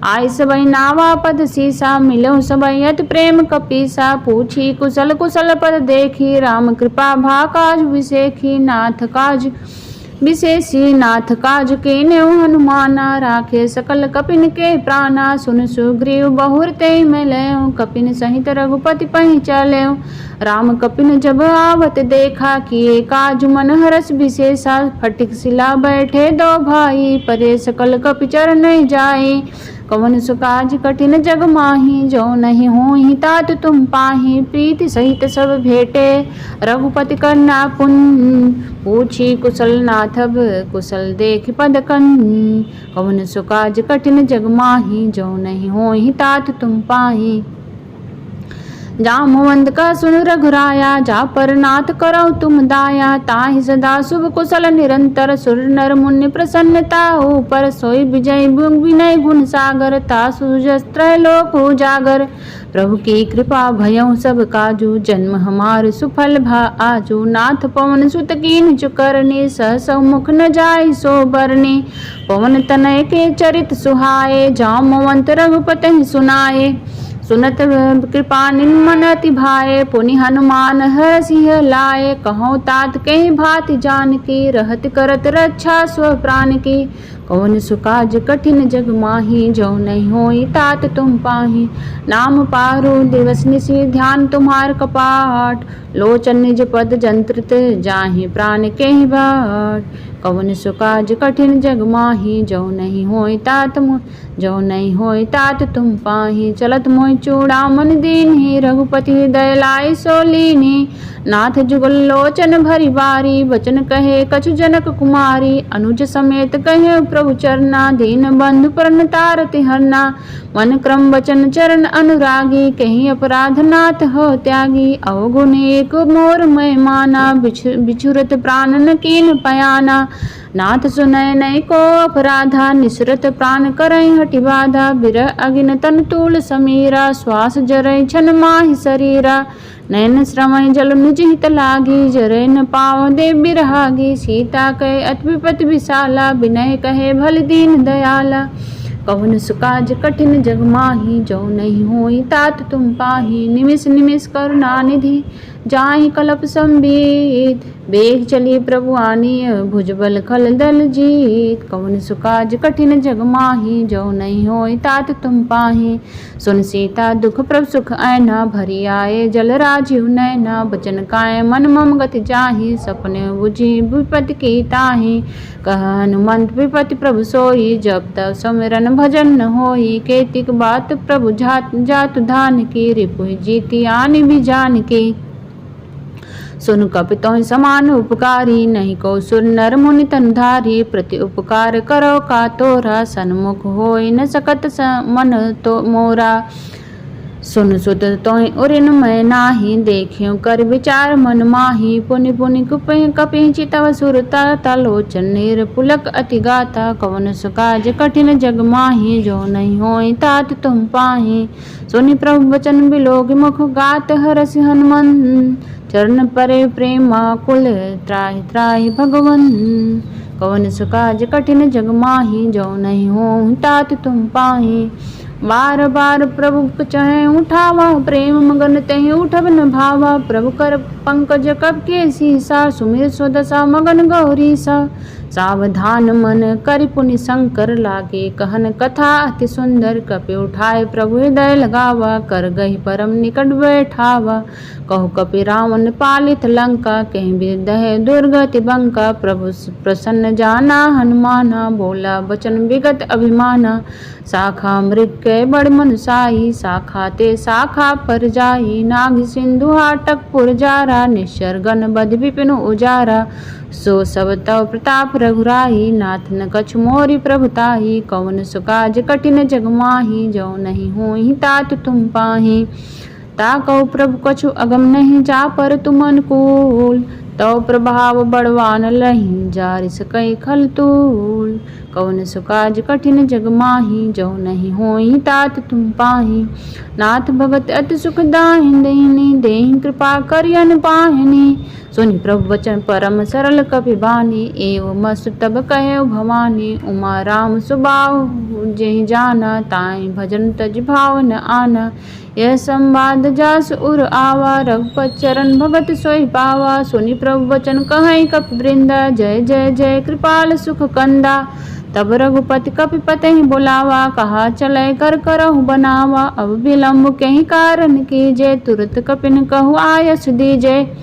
आय सबई नावा पद सीसा, मिलो सबई अति प्रेम कपीसा। पूछी कुशल कुशल पद देखी, राम कृपा भा काज विसेखी। नाथ काज विशेषी नाथ काज कीन्हे हनुमाना, राखे सकल कपिन के प्राणा। सुन सुग्रीव बहुर तेहि में लयो, कपिन सहित रघुपति पहि चलयो। राम कपिन जब आवत देखा, किए काज मन हरस विशेषा। फटिक शिला बैठे दो भाई, परे सकल कपि चरण जाई। कवन सु काज कठिन जग माही, जो नहीं होई तात तुम पाही। प्रीति सहित सब भेटे, रघुपति करना पुन। पूछी कुशल नाथब कुशल देख पद कन। कवन सु काज कठिन जग माही, जो नहीं होई तात तुम पाही। जामवंत का सुन रघुराया, जा पर नाथ करो तुम दाया। ताहि सदा शुभ कुशल निरंतर, सुर नर मुनि प्रसन्नता ऊपर। सोई विजय विनय गुण सागर, तासु जस्त्र लोक उजागर। प्रभु की कृपा भयउ सब काजू, जन्म हमार सुफल भा आजू। नाथ पवन सुत कीन चुकरनी, सहसौ मुख न जाय सो बरनी। पवन तनय के चरित सुहाए, जामवंत रघुपति सुनाए। सुनत कृपा निमन अति भाए, पुनि हनुमान हरषि लाए। कहौं तात कहि भांति जानकी, रहत करत रक्षा स्व प्राण की। कवन सु काज कठिन जग माही, जो नहीं होई तात तुम पाही। नाम पारु दिवस निशि, ध्यान तुम्हार कपाट। लोचन निज पद जंत्रित, जाहि प्राण केहि बाट। कवन सु काज कठिन जग माही, जो नहीं होई तात तुम पाही। चलत मोहि चूड़ामणि दीन्हि, रघुपति हृदय लाइ सो लीन्हि। नाथ जुगल लोचन भरि बारी, बचन कहे कछु जनक कुमारी। अनुज समेत कहे प्रभु चरना, दीन बंधु प्रण तारति हरना। मन क्रम वचन चरण अनुरागी, कहीं अपराध नाथ हो त्यागी। अवगुण एक मोर मैं माना, बिछुरत प्राण न कीन पयाना। नाथ सुनय नहीं को अपराधा, निसरत प्राण करय हटि बाधा। बिरह अगिन तन तूल समीरा, श्वास जरय छन माहि शरीरा। नयन श्रमय जल निज हित लागी, जरय न पाव दे बिरहागी। सीता कहे अति विपति विशाला, विनय कहे भल दीन दयाला। कवन सु काज कठिन जग माही, जो नहीं होई तात तुम पाही। निमिष निमिष करुणा निधि, जाहि कलप संबीत। बेग चली प्रभु आनीय, भुजबल खल दल जीत। कवन सु काज कठिन जग माही, जो नहीं होई तात तुम पाही। सुन सीता दुख प्रभु सुख ऐना, भरी आए जल राजीव नैना। बचन काय मन मम गति जाहि, सपने बुझी विपति की ताहि। कह हनुमंत विपति प्रभु सोई, जब तब सुमिरन भजन न होई। केतिक बात प्रभु जातु धान की, रिपुहि जीति आनि भी जान की। सुन कपितों समान उपकारी, नहीं को सुर नर मुनि तनुधारी। प्रति उपकार करो का तोरा, सन्मुख होई न सकत मन तो मोरा। सुन सुत तोय उरिन मैं नाही, देख्यो कर विचार मन माही। पुनि पुनि कपि चितव सुरता, तलोचन नीर पुलक अति गाता। कवन सुकाज कठिन जग माही, जो नहीं होई तात तुम पाही। सुनि प्रभु वचन बिलोक मुख, गात हरसि हनुमन। चरण परे प्रेमा कुल, त्राहि त्राहि भगवन। कवन सुकाज कठिन जग माही, जो नहीं होई तात तुम पाही। बार बार प्रभु चहे उठावा, प्रेम मगन तहि उठब न भावा। प्रभु कर पंकज कब के सीसा, सुमिर स्वदशा मगन गौरी सा। सावधान मन करि पुनि शंकर लागे, कहन कथा अति सुंदर। कपि उठाए प्रभु हृदय लगावा, कर गही परम निकट बैठावा। कहु कपि रावण पालित लंका, कहीं विदह दुर्गति बंका। प्रभु प्रसन्न जाना हनुमाना, बोला वचन विगत अभिमाना। शाखा मृग के बड़ मन साई, शाखा ते शाखा पर जाई। नाग सिंधु हाटक पुर जारा, निश्चर गण बध विपिन उजारा। सो सब तव प्रताप रघुराई, नाथ न कछु मोरि प्रभुताई। कवन सुकाज कठिन जग माही, जो नहीं होई तात तुम पाही। ताकौ प्रभु कछु अगम नहीं, जा पर तुम अनुकूल। तव प्रभाव बड़वान लही, जारि सकई खल तूल। कवन सुकाज कठिन जग माही, जो नहीं होई तात तुम पाही। नाथ भगत अति सुख दाहिन देहिनी, देहि कृपा करियन पाहिनी। सुनि प्रभु वचन परम सरल कपि बानी, एव मस्त तब कहे भवानी। उमा राम सुबाहु जेहि जाना, ताहि भजन तज भाव न आना। यह संवाद जास उर आवा, रघुपत चरण भगत सोई पावा। सुनि प्रभु वचन कहै कपि वृंदा, जय जय जय कृपाल सुख कंदा। तब रघुपति कपिपति बुलावा, कहा चले कर करहु बनावा। अब विलम्ब कहीं कारण कीजे, तुरत कपिन कहु आयस दीजे।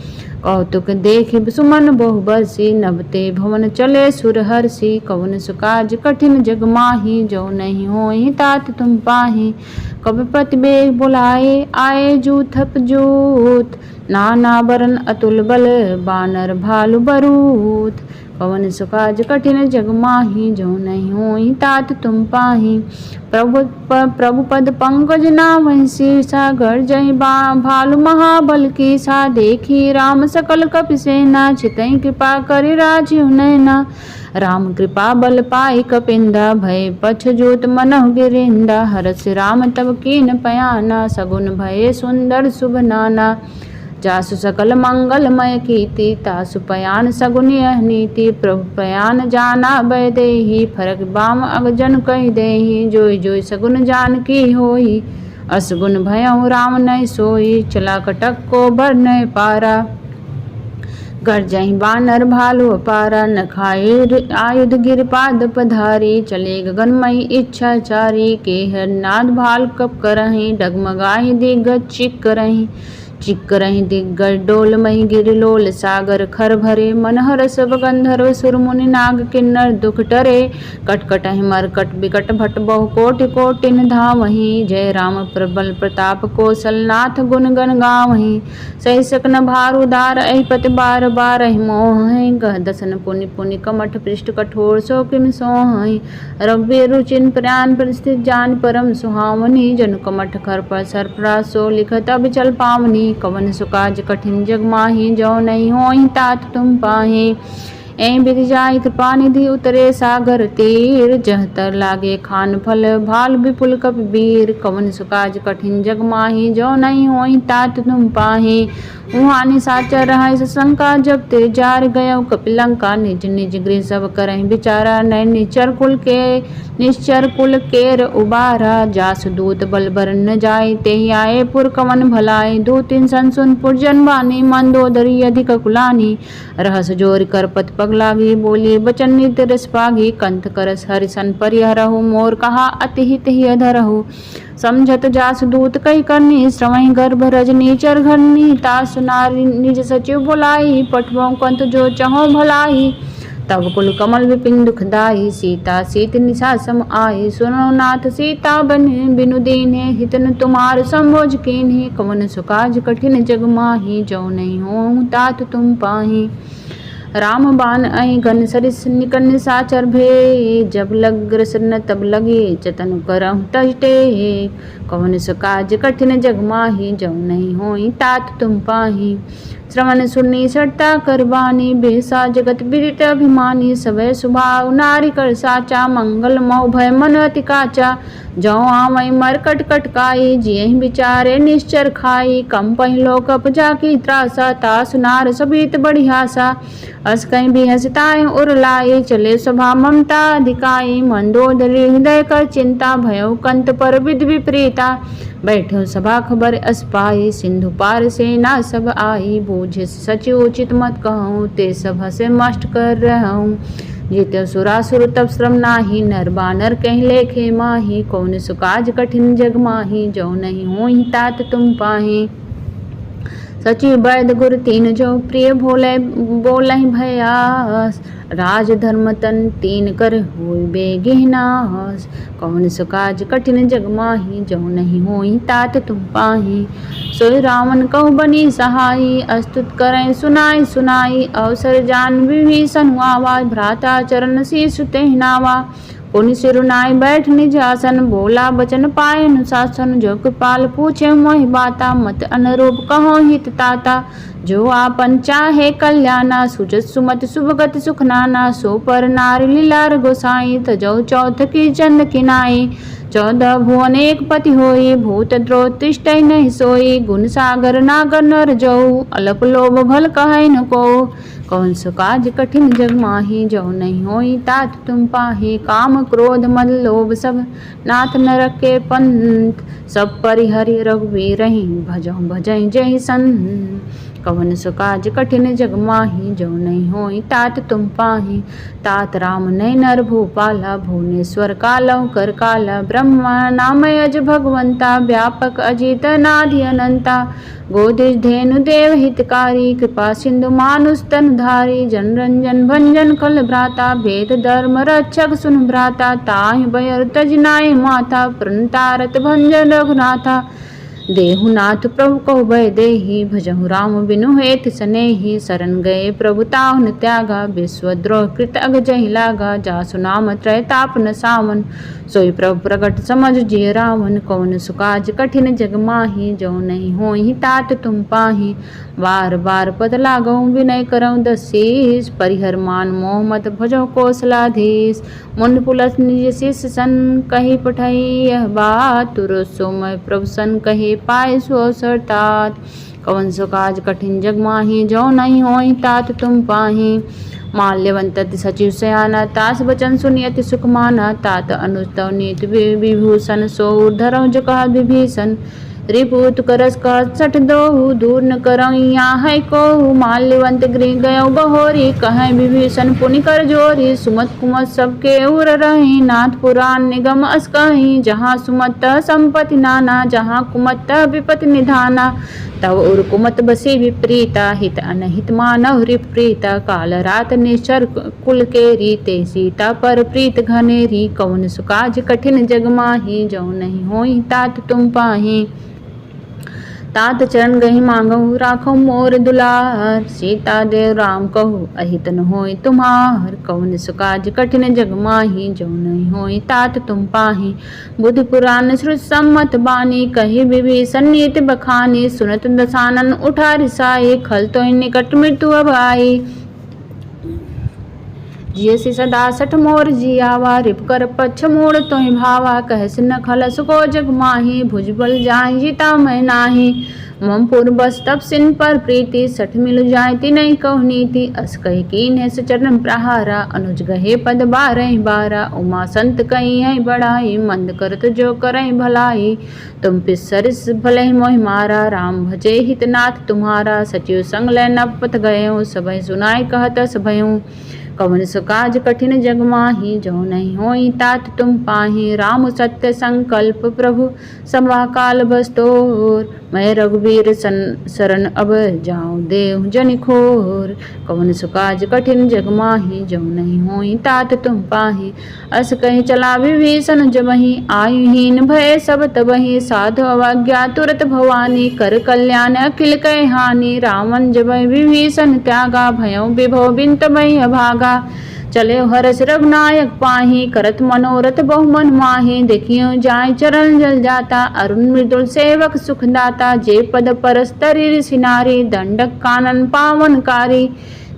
कौतुक देख सुमन बहु बरसी, नभते भवन चले सुर हरसी। कवन सुकाज कठिन जग माही, जो नहीं होई तात तुम पाही। कपिपति बेग बुलाए, आए जूथप जूथ। नाना बरन अतुल बल, बानर भालु बरूथ। कवन सुकाज कठिन जग माही, जो नहीं होई तात तुम पाही। प्रभु पद पंकज नामहि शीर्षा, गर्जहि भालु महाबल की सा। देखी राम सकल कपि सेना, चितहि कृपा करि राजीव नैना। राम कृपा बल पाई कपिंदा, भय पछजूत मनहु गिरिंदा। हरस राम तब कीन पयाना, सगुन भये सुंदर शुभ नाना। जासु सकल मंगलमय कीर्ति, तासु पयान सगुन यह नीति। प्रभु पयान जाना भय देहि, फरक बाम अगजन कहि देहि। जोई जोई सगुन जान की होई, असगुन भयउ राम नहीं सोई। चला कटक को भर नहीं पारा, गर्जहि बानर भालु अपारा। नखाई आयुध गिरपाद पधारी, चले गगनमयी इच्छा चारी। केहर नाद भाल कप करहि, डगमगाहि दिग्गज चिक करहि। चिक्करहि दिग्गज डोलमहि गिरिलोल, सागर खर भरे। मनहर सब गंधर्व सुर मुनि नाग किन्नर दुख टरे। कटकटहि मरकट बिकट भट बहु कोटि कोटिन धावहि। जय राम प्रबल प्रताप कौशलनाथ, गुण गण गावहि। सही सकन भार उदार, अहिपति बार बारहि मोहि। गह दसन पुनि पुनि कमठ पृष्ठ कठोर, सो किम सोहि। रघुबीर रुचिन प्राण परिस्थित, जान परम सुहावनी। जन कमठ खर पर सरफरा, सो लिखत अब चल पावनी। कवन सुकाज कठिन जग माही, जो नहीं होई तात तुम पाही। ऐ बिधि जाहि कृपा निधि, उतरे सागर तीर। जह तर लागे खान फल, भाल विपुल कपि वीर। कवन सुकाज कठिन जग माही, जो नहीं होई तात तुम पाही। उहाँ निशाचर रहै सशंका, जब ते जार गयो कपिलंका। निज निज गृह सब करहि विचारा, नय निश्चर कुल केर उबारा। जासु दूत बल बर न जाय, तेहि आए पुर कवन भलाई। दूतिन सन सुन पुर जनवानी, मंदोदरी अधिक कुलानी। रहस जोर कर पत पग लागी, बोली बचन नित रस पागी। कंठ करस हरिसन परिहरहु, मोर कहा अति हित ही अधरहु। समझत जासु दूत कही करनी, श्रवहि गर्भ रजनी चर घरनी। तासु नारी निज सचिव बुलाई, पठबहु कंत जो चहो भलाई। तब कुल कमल विपिन दुखदाई, सीता सीत निशा सम आई। सुनो नाथ सीता बने, बिनु दीन्हे हितन तुम्हार संभोज कीन्हे। कवन सुकाज कठिन जग माही, जो नहीं होऊं तात तुम पाही। राम बाण अहि घन सरिस निकन साचर भे, जब लग रसन तब लगे जतन करहु तजटे। कवन सो काज कठिन जग माही, जौ नहीं होई तात तुम पाही। श्रवण सुनी सरता करबानी, बेसा जगत विदित अभिमानी। सभय स्वभाव नारी कर साचा, मंगल मऊ भय मन अति काचा। जौ आवई मर कट कटकाई, जियहि विचारे निश्चर खाई। कम पहिलो कप जाकी त्रासा, तासु नार सबीत बढ़ियासा। अस कहीं भी हंसताए उर लाई, चले स्वभाव ममता अधिकाई। मंदोदरी हृदय कर चिंता, भयो कंत पर विध विपरीता। बैठो सभा खबर अस पाई, सिंधु पार से ना सब आई। बूझे सच उचित मत कहूँ, ते सब हसे मस्ट कर रहूँ। जीत्यो सुरासुर तब श्रम नाही, नर बानर कहीं लेखे माही। कौन सो काज कठिन जग माही, जो नहीं होई तात तुम पाही। सची वैद गुर तीन जो प्रिय भोले, बोलहि भयास। राज धर्म तन तीन कर होई बेगिह नास। कौन सो काज कठिन जग माही, जो नहीं होई तात तुम पाही। सोई रावण कहु बनी सहाई, अस्तुत करें सुनाई सुनाई। अवसर जान विभीषण आवा, भ्राता चरण शीश तेहि नावा। पुनि सिरुनाई बैठ निज आसन, बोला बचन पाए अनुशासन। जो कृपाल पूछे मोहि बाता, मत अनुरूप कहो हित ताता। जो आपन चाहे कल्याणा, सुजत सुमत सुभगत सुख नाना। सो पर नारी लीलार गोसाई, तजौ चौथ की चंद किनाई। 14 भुवन एक पति होई, भूत द्रोह तिष्ठै नहीं सोई। गुण सागर नागर नर जऊ, अल्प लोभ भल कहै न को। कौन सो काज कठिन जग माही, जो नहीं होई तात तुम पाही। काम क्रोध मद लोभ सब नाथ नरक के पंथ, सब परिहरि रघुवीरहि भजहु भजहि जहि संत। कवन सो काज कठिन जग माही, जो नहीं होई तात तुम पाही। तात राम नहीं नर भूपाला, भुवनेश्वर कालहु कर काला। ब्रह्मा नामय अज भगवंता, व्यापक अजित नाधि अनंता। गोदिश धेनु देव हितकारी, कृपा सिंधु मानुष तनुधारी। जन रंजन भंजन खल भ्राता, भेद धर्म रक्षक सुन भ्राता। ताहि भयर तज नाहि माथा, प्रणतारत भंजन रघुनाथा। देहुनाथ प्रभु को भय देहि, भजहु राम बिनु हेत सनेहि। शरण गए प्रभु ताहु न त्यागा, विश्वद्रोह कृत अग जहि लागा। जासु नाम त्रय ताप न सावन, सोई प्रभु प्रगट समझ जिय रावण। कौन सो काज कठिन जग माही, जो नहीं होई तात तुम पाही। बार बार पद लागहु विनय करहु दसीस, परिहर मान मोह मत भजहु कौशलाधीश। मुंड पुलस निज शिष्य सन, कही पठई यह बात। तुरत सो मैं प्रभु सन, कहे पाए सो अवसर तात। कवन सो काज कठिन जग माही, जो नहीं होई तात तुम पाही। माल्यवंत सचिव सयाना, तास बचन सुनि अति सुख माना। तात अनुज तव नीत विभूषण, सो धरहु जो कहा विभीषण। रिपुत करस कर सठ दोहु, दूर न करऊँ यहाँ है कोहु। माल्यवंत गृह गयो बहोरी, कहें विभीषण पुनि कर जोरी। सुमत कुमत सबके उर रही, नाथ पुराण निगम अस कहीं। जहाँ सुमत संपत्ति नाना, जहाँ कुमत विपत निधाना। तब उर कुमत बसी विपरीता, हित अनहित मानव रिप्रीता। काल रात निश्चर कुल के रीते, सीता पर प्रीत घनेरी। कवन सो काज कठिन जग माही, जो नहीं होई तात तुम पाही। तात चरण गहि मांगहु, राखो मोर दुलार। सीता देव राम कहु, अहित न होय तुम्हार। कवन सो काज कठिन जग माही, जो नहीं होय तात तुम पाही। बुद्धि पुराण श्रुत सम्मत बानी, कही विभीषण नीति बखानी। सुनत दसानन उठा रिसाई, खल तोहि निकट मृत्यु अब आई। जियसि सदा सठ मोर जियावा, रिप कर पक्ष मूड़ तोहि भावा। कहस न खलस को जग माही, भुजबल जाहि जिता मैं नाही। मम पूर्वस तब सिन पर प्रीति, सठ मिल जाय तिनहि कहु नीति। अस कहि कीन्हे चरण प्रहारा, अनुज गहे पद 12 उमा संत कही है बढ़ाई, मंद करत जो करहि भलाई। तुम पिसरिस भले मोहि मारा, राम भजे हितनाथ तुम्हारा। सचिव संग लै नपत गए, सबहि सुनाई कहत अस भयऊँ। कवन सो काज कठिन जग माही, जो नहीं होई तात तुम पाही। राम सत्य संकल्प प्रभु सभा काल बस्तोर, मैं रघुवीर शरण अब जाऊं देव जन खोर। कवन सो काज कठिन जग माही, जो नहीं होई तात तुम पाही। अस कहीं चला विभीषण जबहि, आयुहीन भय सब तबहि। साधु अवज्ञा तुरत भवानी, कर कल्याण अखिल कह हानि। रावण जब विभीषण त्यागा, भयो विभव बिन तबहि अभागा। चले हरस रघुनायक पाही, करत मनोरथ बहुमन माही। देखियो जाय चरण जल जाता, अरुण मृदुल सेवक सुखदाता। जे पद परस्तरी ऋषि नारी, दंडक कानन पावनकारी।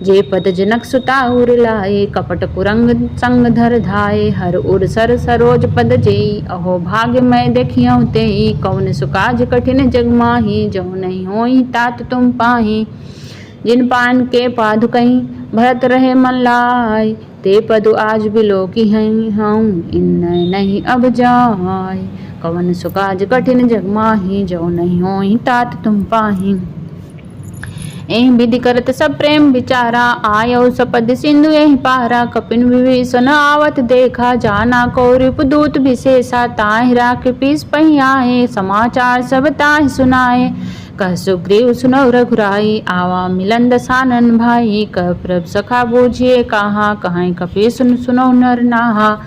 जे पद जनक सुता उर लाए, कपट कुरंग संग धर धाये। हर उर सर सरोज पद जेई, अहो भाग्य मैं देखियो तेई। कवन सो काज कठिन जग माही, जो नहीं होई तात तुम पाही। जिन पान के पादुकहीं भरत रहे मन लाय, ते पदु आज बिलोकी हूँ इन नहीं अब जाय। कवन सो काज कठिन जग माही, जो नहीं होई तात तुम पाही। एहि विधि करत सब प्रेम विचारा, आयो सपद सिंधु एहि पारा। कपिन विभीषण आवत देखा, जाना कौरव दूत विशेषा। ताहि राख पीस पही आए, समाचार सब ताहि सुनाए। कह सुग्रीव सुनो रघुराई, आवा मिलन दसानन भाई। कह प्रभ सखा बूझिए कहा, कहें कपि सुनो नर नाहा।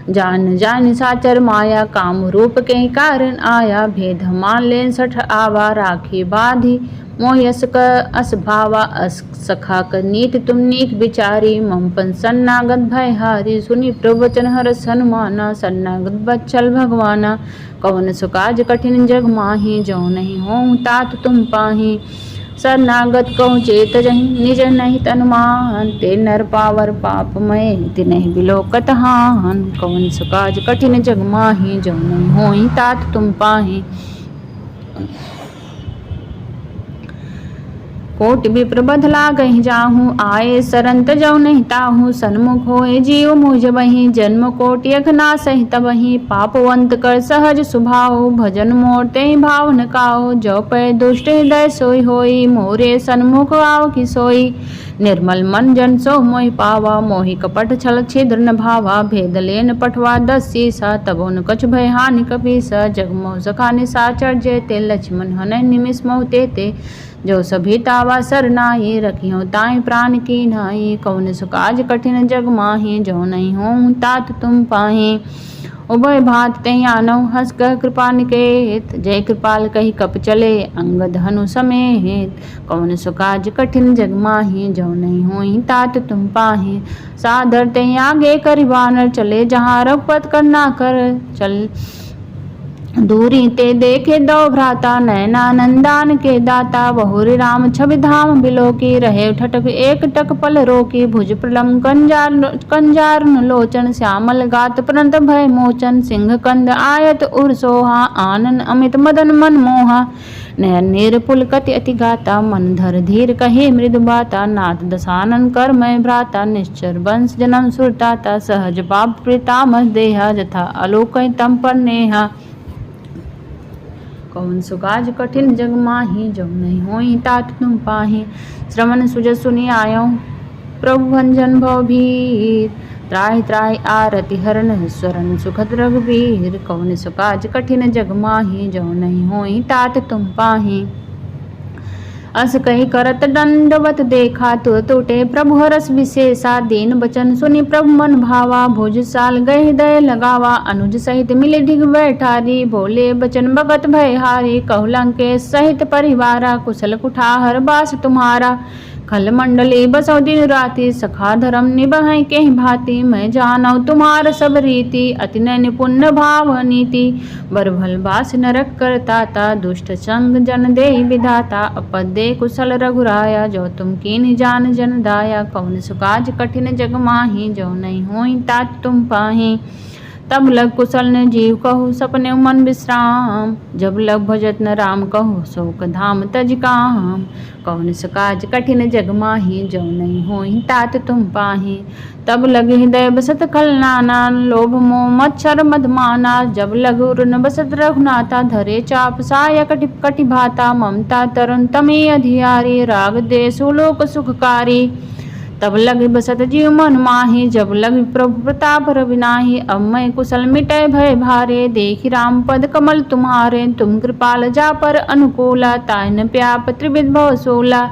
जान जान साचर माया, काम रूप के कारण आया। भेद मान लेन सठ आवा, राखी बाधी मोहयस क अस भावा। अस सखा क नीत तुम नीक विचारी, ममपन सन्नागत भयहारी। सुनी प्रवचन हरस हनुमाना, सन्नागत बच्चल भगवाना। कवन सो काज कठिन जग माही, जो नहीं होऊं तात तुम पाही। शरणागत कहूँ चेत जहीं, निज नहीं तनुमान। ते नर पावर पापमय, तिनहि बिलोकत हान। कवन सो काज कठिन जग माही, जो नहीं होई तात तुम पाही। कोटि विप्र बध लागहि जाहूँ, आए शरण तजौ नहीं ताहूँ। सन्मुख होए जीव मुझ बही, जन्म कोटि अघनासहि तबहि। पापवंत कर सहज सुभाव, भजन मोर तेहि भाव न काऊ। जो पै दुष्ट हृदय सोई होई, मोरे सन्मुख आव कि सोई। निर्मल मन जन सो मोहि पावा, मोहि कपट छल छिद्र न भावा। भेद लेन पठवा 10 सीसा, तबो न कछु भय हानि कपीसा। जगमोह सखा निशाचर जेते, लक्ष्मण हनहि निमिष मोह तेते। जो सभी तावा सरनाही, रखियो ताहि प्राण की नाई। कवन सो काज कठिन जग माही, जो नहीं होऊं तात तुम पाही। उभय भात तहि आनहु हंस कह कृपा निकेत, जय कृपाल कही कप चले अंगद हनु समेत। कवन सो काज कठिन जग माही, जो नहीं होई तात तुम पाही। सादर तहि आगे करि बानर, चले जहाँ रघुपत करना कर। चल दूरी ते देखे दो भ्राता, नयनानंदान के दाता। बहुरी राम छवि धाम बिलोकी, रहे ठटक एक टक पल रोकी। भुज प्रलम कंजार लोचन, श्यामल गात प्रणत भय मोचन। सिंह कंद आयत उर सोहा, आनन अमित मदन मन मोहा। नयन नीर पुलकति अति गाता, मन धर धीर कहे मृदु बाता। नाथ दसानन कर मैं भ्राता, निश्चर वंश जन्म सुरताता। सहज पाप प्रीतामह देहा, जथा आलोक तम पर नेहा। कवन सो काज कठिन जग माही, जो नहीं होई तात तुम पाही। श्रवण सुजस सुनि आयो प्रभु भंजन भव भीर। त्राहि त्राहि आरति हरन, स्वरण सुखद रघुबीर। कवन सो काज कठिन जग माही, जो नहीं होई तात तुम पाही। अस कही करत दंडवत देखा, तुरत उठे प्रभु हरस विशेषा। दीन बचन सुनि प्रभु मन भावा, भुज साल गए हृदय लगावा। अनुज सहित मिले ढिग बैठारी, बोले बचन भगत भयहारी। कहु लंकेश सहित परिवारा, कुशल कुठार बास तुम्हारा। खल मंडली बसौ दिन राति, सखा धर्म निबहै केहि भांति। मैं जानौ तुम्हार सब रीति, अति निपुण भाव नीति। बरभल बास नरक करताता, दुष्ट संग जन देहि विधाता। अपद दे कुशल रघुराया, जो तुम कीन्हि जान जन दाया। कवन सो काज कठिन जग माही, जो नहीं होई तात तुम पाही। तब लग कुशल न जीव कहु, सपने मन विश्राम। जब लग भजत न राम कहु, शोक धाम तज काम। कवन सो काज कठिन जग माही, जो नहीं होई तात तुम पाही। तब लग हृदय बसत खल नाना, लोभ मोह मच्छर मधमाना। जब लग उर न बसत रघुनाथा, धरे चाप साय कटि भाता। ममता तरुण तमी अधियारी, राग देश लोक सुखकारी। तब लगे बसत जीव मन माही, जब लगे प्रभु प्रताप रविनाही। अब मैं कुशल मिटे भय भारे, देखी राम पद कमल तुम्हारे। तुम कृपाल जा पर अनुकूला, ताय न प्याप त्रिविध भव सोला।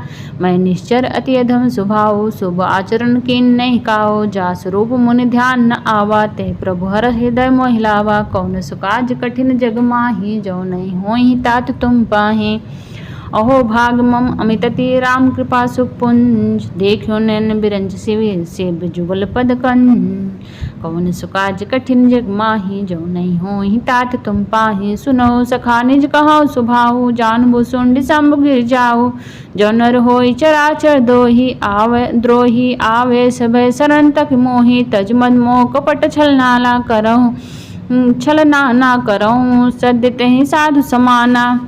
मैं निश्चर अति अधम स्वभाव, शुभ आचरण कीन नहीं काओ। जा स्वरूप मुनि ध्यान न आवा, ते प्रभु हर हृदय मोहिलावा। कौन सुकाज कठिन जग माही, जो नहीं होई तात तुम पाही। अहो भाग मम अमितति राम कृपा सुपुंज, देखो नैन बिरंज शिव से जुगल पद कंज। कौन सुकाज कठिन जग माही, जो नहीं होई तात तुम पाही। सुनो सखा निज कहो सुभाऊ, जानबो सुंड संभ गिर जाऊ। जो नर होई चराचर दोही, आवे द्रोही आवे सभय शरण तक मोही। तज मद मोह कपट छलना ना करहूँ, छलना ना करहूँ, सद्य तेहि साधु समाना।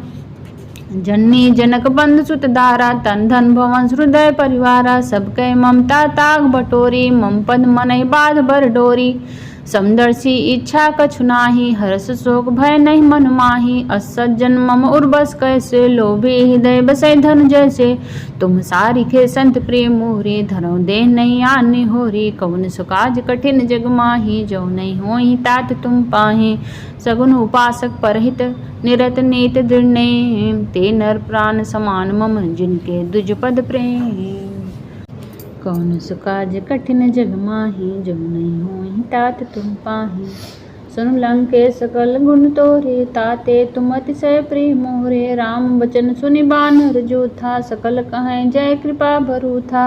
जननी जनक बंधु सुत दारा, तन धन भवन हृदय परिवारा। सब कह ममता ताग बटोरी, मम पद मनहि बाध बर डोरी। समदर्शी इच्छा कछु नाही, हर्ष शोक भय नहीं मन माही। असज्जन मम उर्बस कैसे, लोभी हृदय बसै धन जैसे। तुम सारिखे संत प्रिय मोरे, धरौ देह नहीं आने होरी। कौन सुकाज कठिन जग माही, जो नहीं होई तात तुम पाही। सगुन उपासक परहित निरत नीत दृढ़, ते नर प्राण समान मम, जिनके दुज पद प्रेम। कौन सुकाज कठिन जग माही, जो नहीं होई तात तुम पाही। सुन लंकेश सकल गुण तोरे, ताते तुम अतिशय प्रिय मोरे। राम बचन सुनि बानर जो था, सकल कहें जय कृपा भरू था।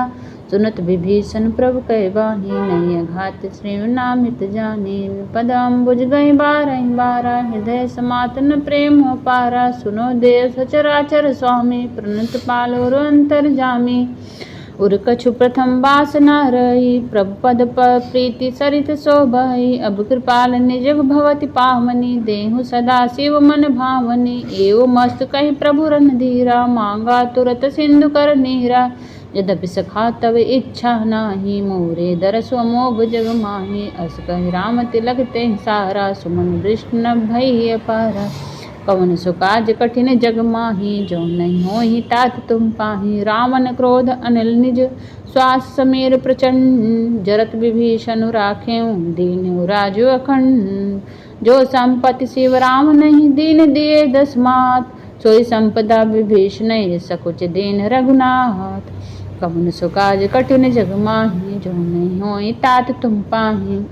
सुनत विभीषण प्रभु कह बाही, नहीं अघात श्री नामित जानी। पद अम्बुज गई बारह बारा, हृदय समातन प्रेम हो पारा। सुनो देव सचराचर स्वामी, प्रणत पालो अंतर जामी। उर कछु प्रथम वासना रही, प्रभु पद पर प्रीति सरित शोभई। अब कृपाल निज भवति पावनी, देहु सदा शिव मन भावनी। एव मस्त कही प्रभु रणधीरा, मांगा तुरत सिंधु कर नीरा। यद्यपि सखा तब इच्छा नाही, मोरे दरस अमोघ जग माही। अस कहि राम तिलक ते सारा, सुमन वृष्ण न भई अपारा। कवन सुकाज कठिन जग माही, जो नहीं होई तात तुम पाही। रावण क्रोध अनिल निज श्वास समीर प्रचंड, जरत विभीषण राखें दीन राजो अखंड। जो संपत्ति शिव राम नहीं दीन दिए दसमात, सोई संपदा विभीषण सकुच दीन रघुनाथ। कवन सुकाज कठिन जग माही, जो नहीं होई तात तुम पाही।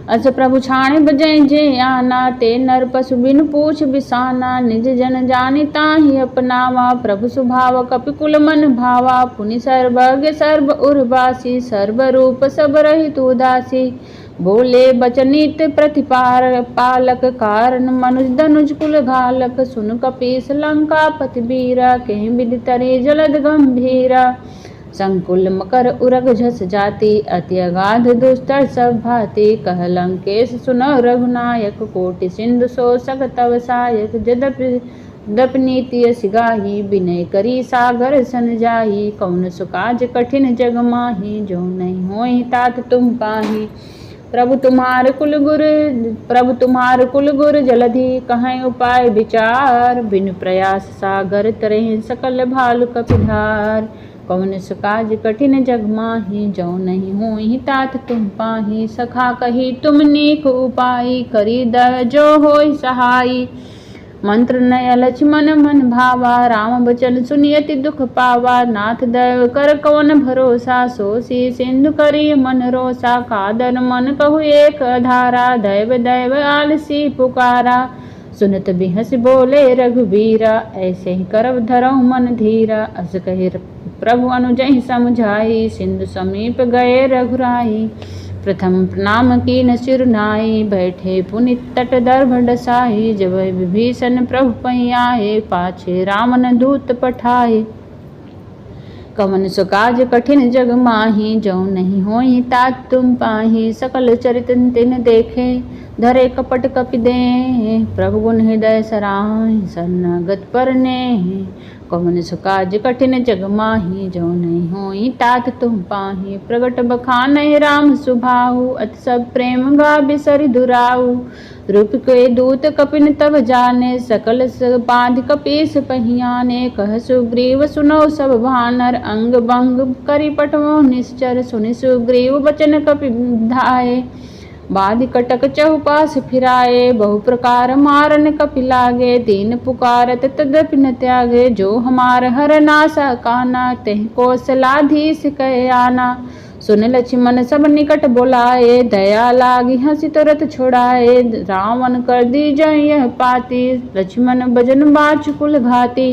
अस प्रभु छाणे बजै जे आना, ते नर पशु बिन पूछ बिसाना। निज जन जानि ताहि अपनावा, प्रभु स्वभाव कपिकुल मन भावा। पुनि सर्वज्ञ सर्व उर्वासी, सर्व रूप सब रहित उदासी। बोले बचनित प्रतिपार पालक, कारण मनुज धनुज कुल घालक। सुन कपीस लंका पति बीरा, कहीं विधि तरे जलद गंभीरा। संकुल मकर उरग झस जाति, अति अगाध दुस्तर सब भाति। कह लंकेश सुनो रघुनायक, कोटि सिंधु शोषक तव सायक। जदपि नीति यस गाही, विनय करी सागर सन जाही। कौन सुकाज कठिन जग माही, जो नहीं होई तात तुम पाही। प्रभु तुम्हार कुल गुर जलधि, कहें उपाय विचार। बिनु प्रयास सागर तरह, सकल भालु कपिधार। कौन सुकाज कठिन जग माही, जो नहीं होई तात तुम पाही। सखा कही तुम नीक उपाय, करी दया जो होई सहाई। मंत्र नय लक्ष्मण मन भावा, राम बचन सुनियति दुख पावा। नाथ दैव कर कौन भरोसा, सोसी सिंधु करी मन रोसा। कादर मन कहु एक धारा, दैव दैव आलसी पुकारा। सुनत बिहस बोले रघुबीरा, ऐसे ही करब धरऊ मन धीरा। अस कहि प्रभु अनुजहि समझाई, सिंधु समीप गए रघुराई। प्रथम प्रणाम कीन सिर नाई, बैठे पुनि तट दर्भ डसाई। जब विभीषण प्रभु पै आए, पाछे रामन दूत पठाए। कवन सुकाज कठिन जग माही, जो नहीं होई तात तुम पाही। सकल चरित तिन देखे, धरे कपट कपि दे। प्रभु गुण हृदय सराहि, शरणागत पर नेह। कौन सो काज कठिन जग माही, जो नहीं होई तात तुम पाही। प्रगट बखाने राम सुभाऊ, अति सब प्रेम गा बिसरि दुराऊ। रूप के दूत कपिन तब जाने, सकल बांध कपीस पहियाने। कह सुग्रीव सुनो सब भानर, अंग भंग करि पटवो निश्चर। सुनि सुग्रीव बचन कपि धाये, बाधि कटक चहुपास फिराए। बहु प्रकार मारन कपि लागे, दीन पुकारत तदपि न त्यागे। जो हमार हर नासा काना, तेह कौशलाधीश कहे आना। सुन लक्ष्मण सब निकट बोलाए, दया लागी हंसी तुरत छोड़ाए। रावण कर दी यह पाती, लक्ष्मण भजन बाच कुल घाती।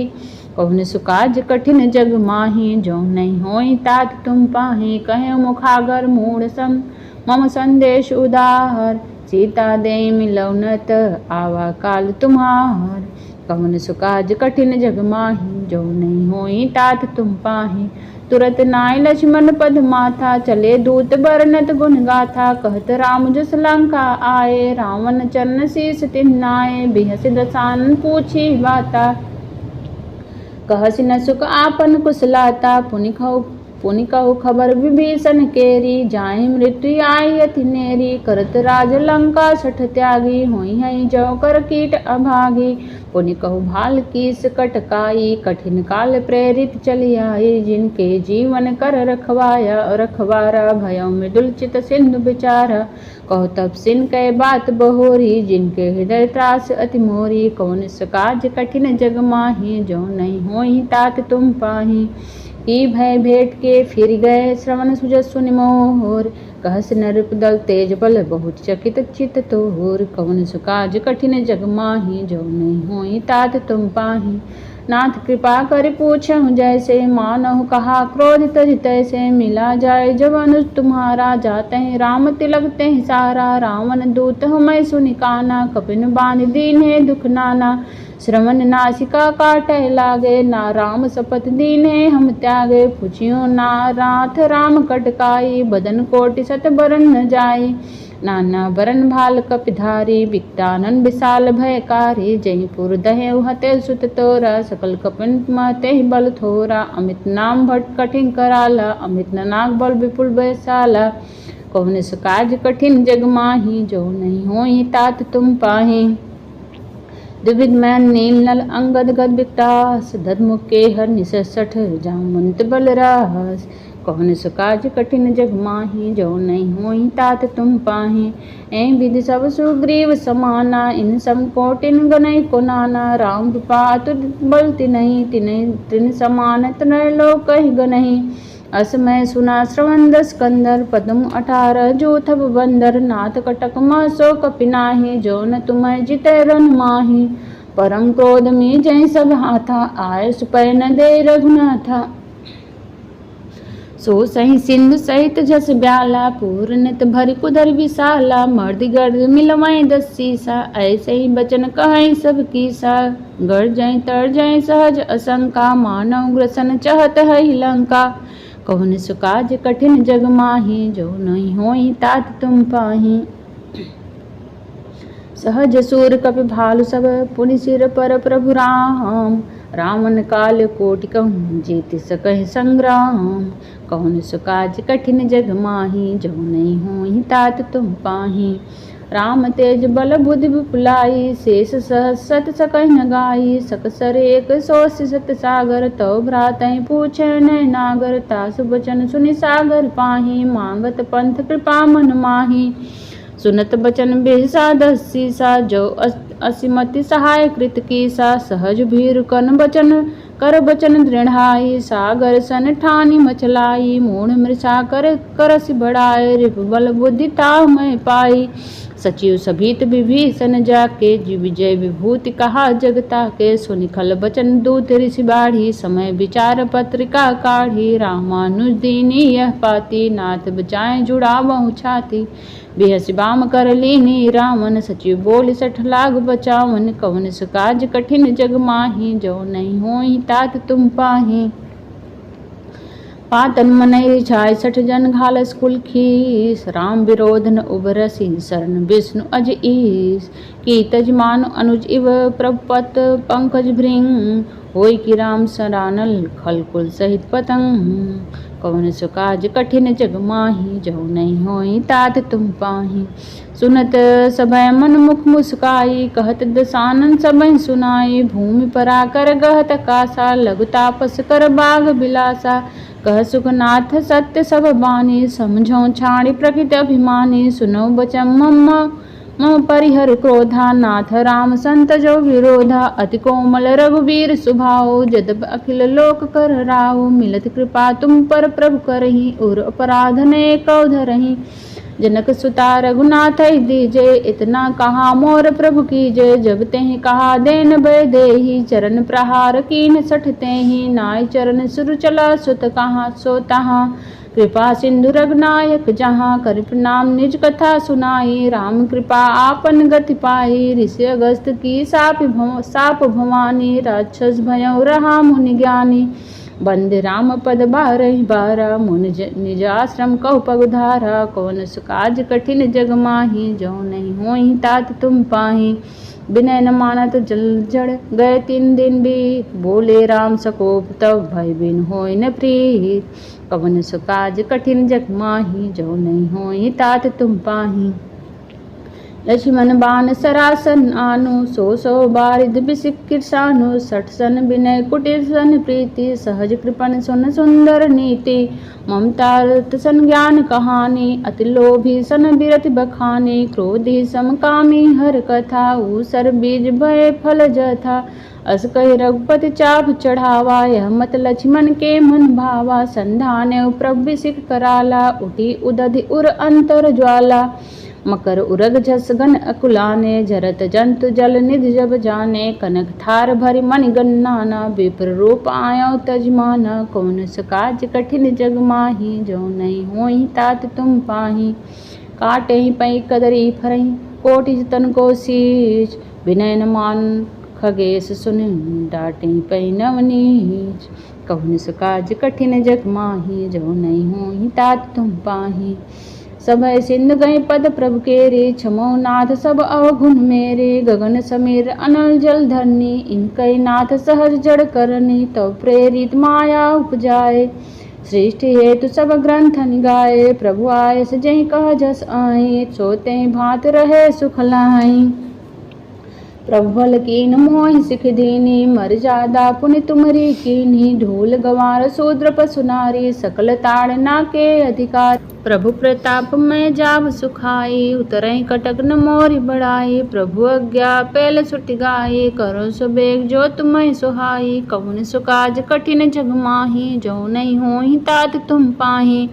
कौन सुकाज कठिन जग माही, जो नहीं होई तात तुम पाही। कहे मुखागर मूढ़ सम मम संदेश उदार, सीता दे मिलौनत आवा काल तुम्हार। कौन सुकाज कठिन जग माही, जो नहीं होई तात तुम पाही। तुरत नाय लक्ष्मण पद माथा, चले दूत बरनत गुण गाथा। कहत राम जस लंका आए, रावण चरण शीस तिन्नाए। बिहस दसानन पूछी बाता, कहसि न सुख आपन कुशलाता। पुनि कहु खबर विभीषण केरी, जाहि मृत्यु आई अति नेरी। करत राज लंका सठ त्यागी, होई है जो कर कीट अभागी। पुनि कहु भाल कीस कटकाई, कठिन काल प्रेरित चली आई। जिनके जीवन कर रखवाया, रखवारा भयो मृदुल चित सिंधु विचारा। कहो तब सिन कै बात बहोरी, जिनके हृदय त्रास अति मोरी। कौन सकाज कठिन जग माही, जो नहीं होई तात तुम पाही। की भय भेंट के फिर गए, श्रवण सुजस सुनि मोर। कहस नृप दल तेज बल, बहुत चकित चित तोर। कौन सुकाज कठिन जग माही, जो नहीं होई तात तुम पाही। नाथ कृपा कर पूछहु जैसे, मानहु कहा क्रोध तज तैसे। मिला जाए जब अनुज तुम्हारा, जाते हैं राम तिलक ते सारा। रावण दूत मैं सुनि काना, कपिन बांध दीन्हे दुख नाना। श्रवण नासिका काटे लागे, ना राम शपथ दीन्हे हम त्यागे। पूछियो ना राथ राम कटकाई, बदन कोटि सत बरन न जाई। नाना बरन भाल कपिधारी, बिकटानन विशाल भयकारी। जयपुर दहे हते सुत तोरा, सकल कपिन महते बल थोरा। अमित नाम भट कठिन कराला, अमित नाग बल विपुल वैशाला। कौन सुकाज कठिन जग माही, जो नहीं होई तात तुम पाही। द्विविध मैन नील नल अंगद गद विकटास, धदमुख के हर निसठ जामवंत बलरास। कौन सुकाज कठिन जग माही, जो नहीं होई तात तुम पाही। ऐ विधि सब सुग्रीव समाना, इन सम कोटिन गनई को नाना। राम कृपा अतुल बल तिनहि, तिन समान तनय लोक कहि गनहि। अस मैं सुना श्रवण दस कंदर, पद्म 18 जो थब बंदर। नाथ कटक मह सो कपिनाहि, जो न तुम्हें जिते रन माही। परम क्रोध में जय सब हाथा, आय सुपै न दे रघुनाथा। सो सही सिंधु सहित जस ब्याला, पूर्णत भरि कुदर विशाला। मर्द गर्द मिलवै 10 सीसा, ऐसे ही बचन कहै सब कीसा। गढ़ जय तर जय सहज असंका, मानव ग्रसन चहत है लंका। कौन सुकाज कठिन जग माही, जो नहीं होई तात तुम पाही। सहज सूर कपि भालु सब, पुनि सिर पर प्रभु राम। रावण काल कोटि कहूँ, जीत सकहि संग्राम। कौन सुकाज कठिन जग माही, जो नहीं होई तात तुम पाही। राम तेज बल बुद्धि विपुलाई, शेष सहस सत सकहि न गाई। सकसर एक सोस सत सागर, तव भ्रातहि पूछे नय नागर। तासु बचन सुनि सागर पाही, मांगत पंथ कृपा मन माही। सुनत बचन बिहसा 10 सीसा, जो असिमति सहाय कृत कीसा। सहज भीरु कन बचन कर बचन दृढ़ाई, सागर सन ठानी मचलाई। मूढ़ मृषा कर करसि बढ़ाए, रिपु बल बुद्धि ताव मैं पाई। सचिव सभीत विभीषण जाके, विजय विभूति कहा जगता के। सुनि खल बचन दूत ऋषि बाढ़ी, समय विचार पत्रिका काढ़ी। रामानुज दीनी यह पाती, नाथ बचाए जुड़ावहु छाती। बिहसि बाम कर लीनी रावण, सचिव बोल सठ लाग बचावन। कवन सुकाज कठिन जग माही, जो नहीं होई तात तुम पाही। पातन मनई रिझाय 60 जन घालस कुल खीस। राम विरोध न उबरसी, शरण विष्णु अज ईस। की तजमान अनुज इव प्रभुपत पंकज भृंग, होय कि राम सरानल खल कुल सहित पतंग। कवन सो काज कठिन जग माही जहु नहीं होई तात तुम पाही। सुनत सभय मन मुख मुस्काई कहत दसानन सबय सुनाई। भूमि परा कर गहत कासा लघु तापस कर बाग बिलासा। कह सुखनाथ सत्य सब बानी समझो छाणी प्रकृति अभिमानी। सुनो बचन मम परिहर क्रोधा नाथ राम संत जो विरोधा। अति कोमल रघुवीर सुभाओ जदप अखिल लोक कर राहु। मिलत कृपा तुम पर प्रभु करही और अपराध ने कौ धरही। जनक सुता रघुनाथ दीजे इतना कहा मोर प्रभु कीजे। जब तेहि कहा देन भय देहि चरण प्रहार कीन सठते ही। नाय चरण सुर चला सुत कहाँ सो तहाँ कृपा सिंधु रघुनायक जहाँ। कर प्रणाम निज कथा सुनाई राम कृपा आपन गति पाई। ऋषि अगस्त की साप भवानी राक्षस भयउ रहा मुनि ज्ञानी। बंदे राम पद बारहि बारा मुन निज आश्रम कहु पगुधारा। कौन सुकाज कठिन जग माही जो नहीं होई तात तुम पाही। विनय न मानत जल जड़ गए 3 दिन बीत। बोले राम सकोप तब भय बिन होय न प्रीत। कवन सुकाज कठिन जग माही जो नहीं होई तात तुम पाही। लक्ष्मण बाण सरासन आनु सो बारिद बिसिक किरसानु। 60 सन विनय कुटिर सन प्रीति सहज कृपन सुन सुंदर नीति। ममता सन ज्ञान कहानी अति लोभी सन बिरति बखानी। क्रोधी समकामी हर कथा ऊसर बीज भय फल जथा। अस कहि रघुपति चाप चढ़ावा यह मत लक्ष्मण के मन भावा। संधान प्रभु बिसिक कराला उठी उदधि उर अंतर ज्वाला। मकर उरग झस गन अकुलाने झरत जंतु जल निधि जब जाने। कनक थार भरि मणि गन्नाना विप्र रूप आयो तजमाना। कौन सकाज कठिन जग माही जो नहीं होई तात तुम पाही। काटे ही पई कदरी फरही कोटि जतन को सींच। विनय न मान खगेश सुन डाटे पई नवनीच। कौन सकाज कठिन जग माही जो नहीं होई तात तुम पाही। सभय सिंधु गए पद प्रभु केरे छमो नाथ सब अवगुण मेरे। गगन समीर अनल जल धरनी इनकई नाथ सहज जड़ करनी। तब प्रेरित माया उपजाए सृष्टि हेतु सब ग्रंथ निगाए। प्रभु आए सजहि कह जस आए सोते भांत रहे सुख लाई। प्रभु भल कीन मोहि सिख दीनी मर जादा पुनि तुमरी कीनी। ढोल गवार शूद्र पशु नारी सकल ताड़ नाके अधिकार। प्रभु प्रताप में जाब सुखाई उतरई कटक न मोरि बढ़ाई। प्रभु आज्ञा पैल सुट गाई करो सुबेग जो तुम्हें सुहाई। कौन सुकाज कठिन जग माही जो नहीं होई तात तुम पाही।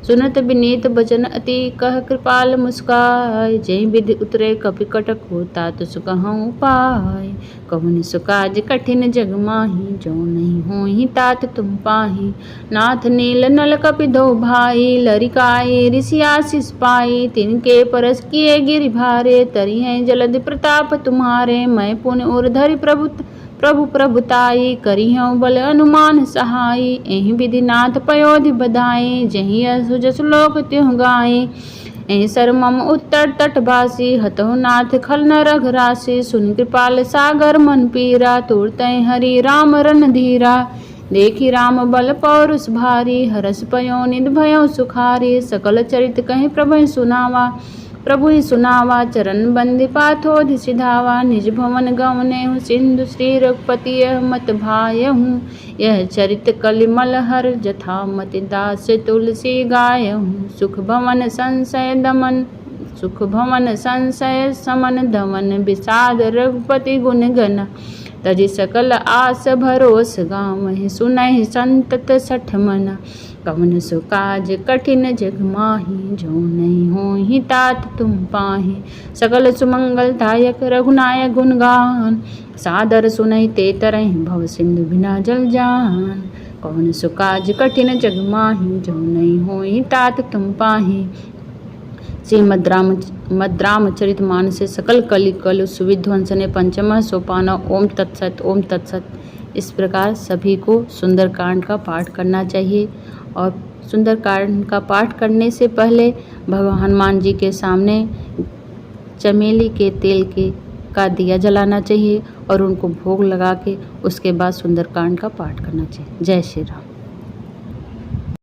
सुनत विनीत बचन अति कह कृपाल मुस्काय। जय विधि उतरे कपि कटक होता तो सुकहूँ पाय। कौन सुकाज कठिन जग माही जो नहीं होई तात तुम पाही। नाथ नील नल कपि दो भाई लरिकाए ऋषि आशीष पाई। तिनके परस किए गिरि भारे तरी हैं जलधि प्रताप तुम्हारे। मैं पुण्य और धरि प्रभु प्रभुताई करिहं बल अनुमान सहाई। एहि विधि नाथ पयोधि बधाई जहि असु जसु लोक त्यों गाई। एहि सर मम उत्तर तटवासी हतहु नाथ खल न रघ राशि। सुन कृपाल सागर मन पीरा तुरतै हरि राम रन धीरा। देखी राम बल पौरुष भारी हरस पयो निध भयो सुखारी। सकल चरित कहि प्रभु सुनावा प्रभु ही सुनावा। चरण बंदी पाथोधि सिधावा निज भवन गवने हूँ सिंधु श्री रघुपति यह मत भायहूँ। यह चरित कलिमल हर जथा मति दास तुलसी गायहूँ। सुख भवन संशय समन धवन विषाद रघुपति गुण गण। तजि सकल आस भरोस गावहि सुनहि संतत 60 मन। कवन सो काज कठिन जग माही जो नहीं होहि तात तुम पाही। सकल सुमंगल दायक रघुनायक गुणगान सादर सुनहि ते तरहि भव सिंधु बिना जल जान। कवन सो काज कठिन जग माही जो नहीं होहि तात तुम पाही। श्रीमद् रामचरित मानस सकल कलि कलु सुविध्वंसने पंचम सोपान। ओम तत्सत ओम तत्सत। इस प्रकार सभी को सुंदरकांड का पाठ करना चाहिए और सुंदरकांड का पाठ करने से पहले भगवान हनुमान जी के सामने चमेली के तेल के का दिया जलाना चाहिए और उनको भोग लगा के उसके बाद सुंदरकांड का पाठ करना चाहिए। जय श्री राम।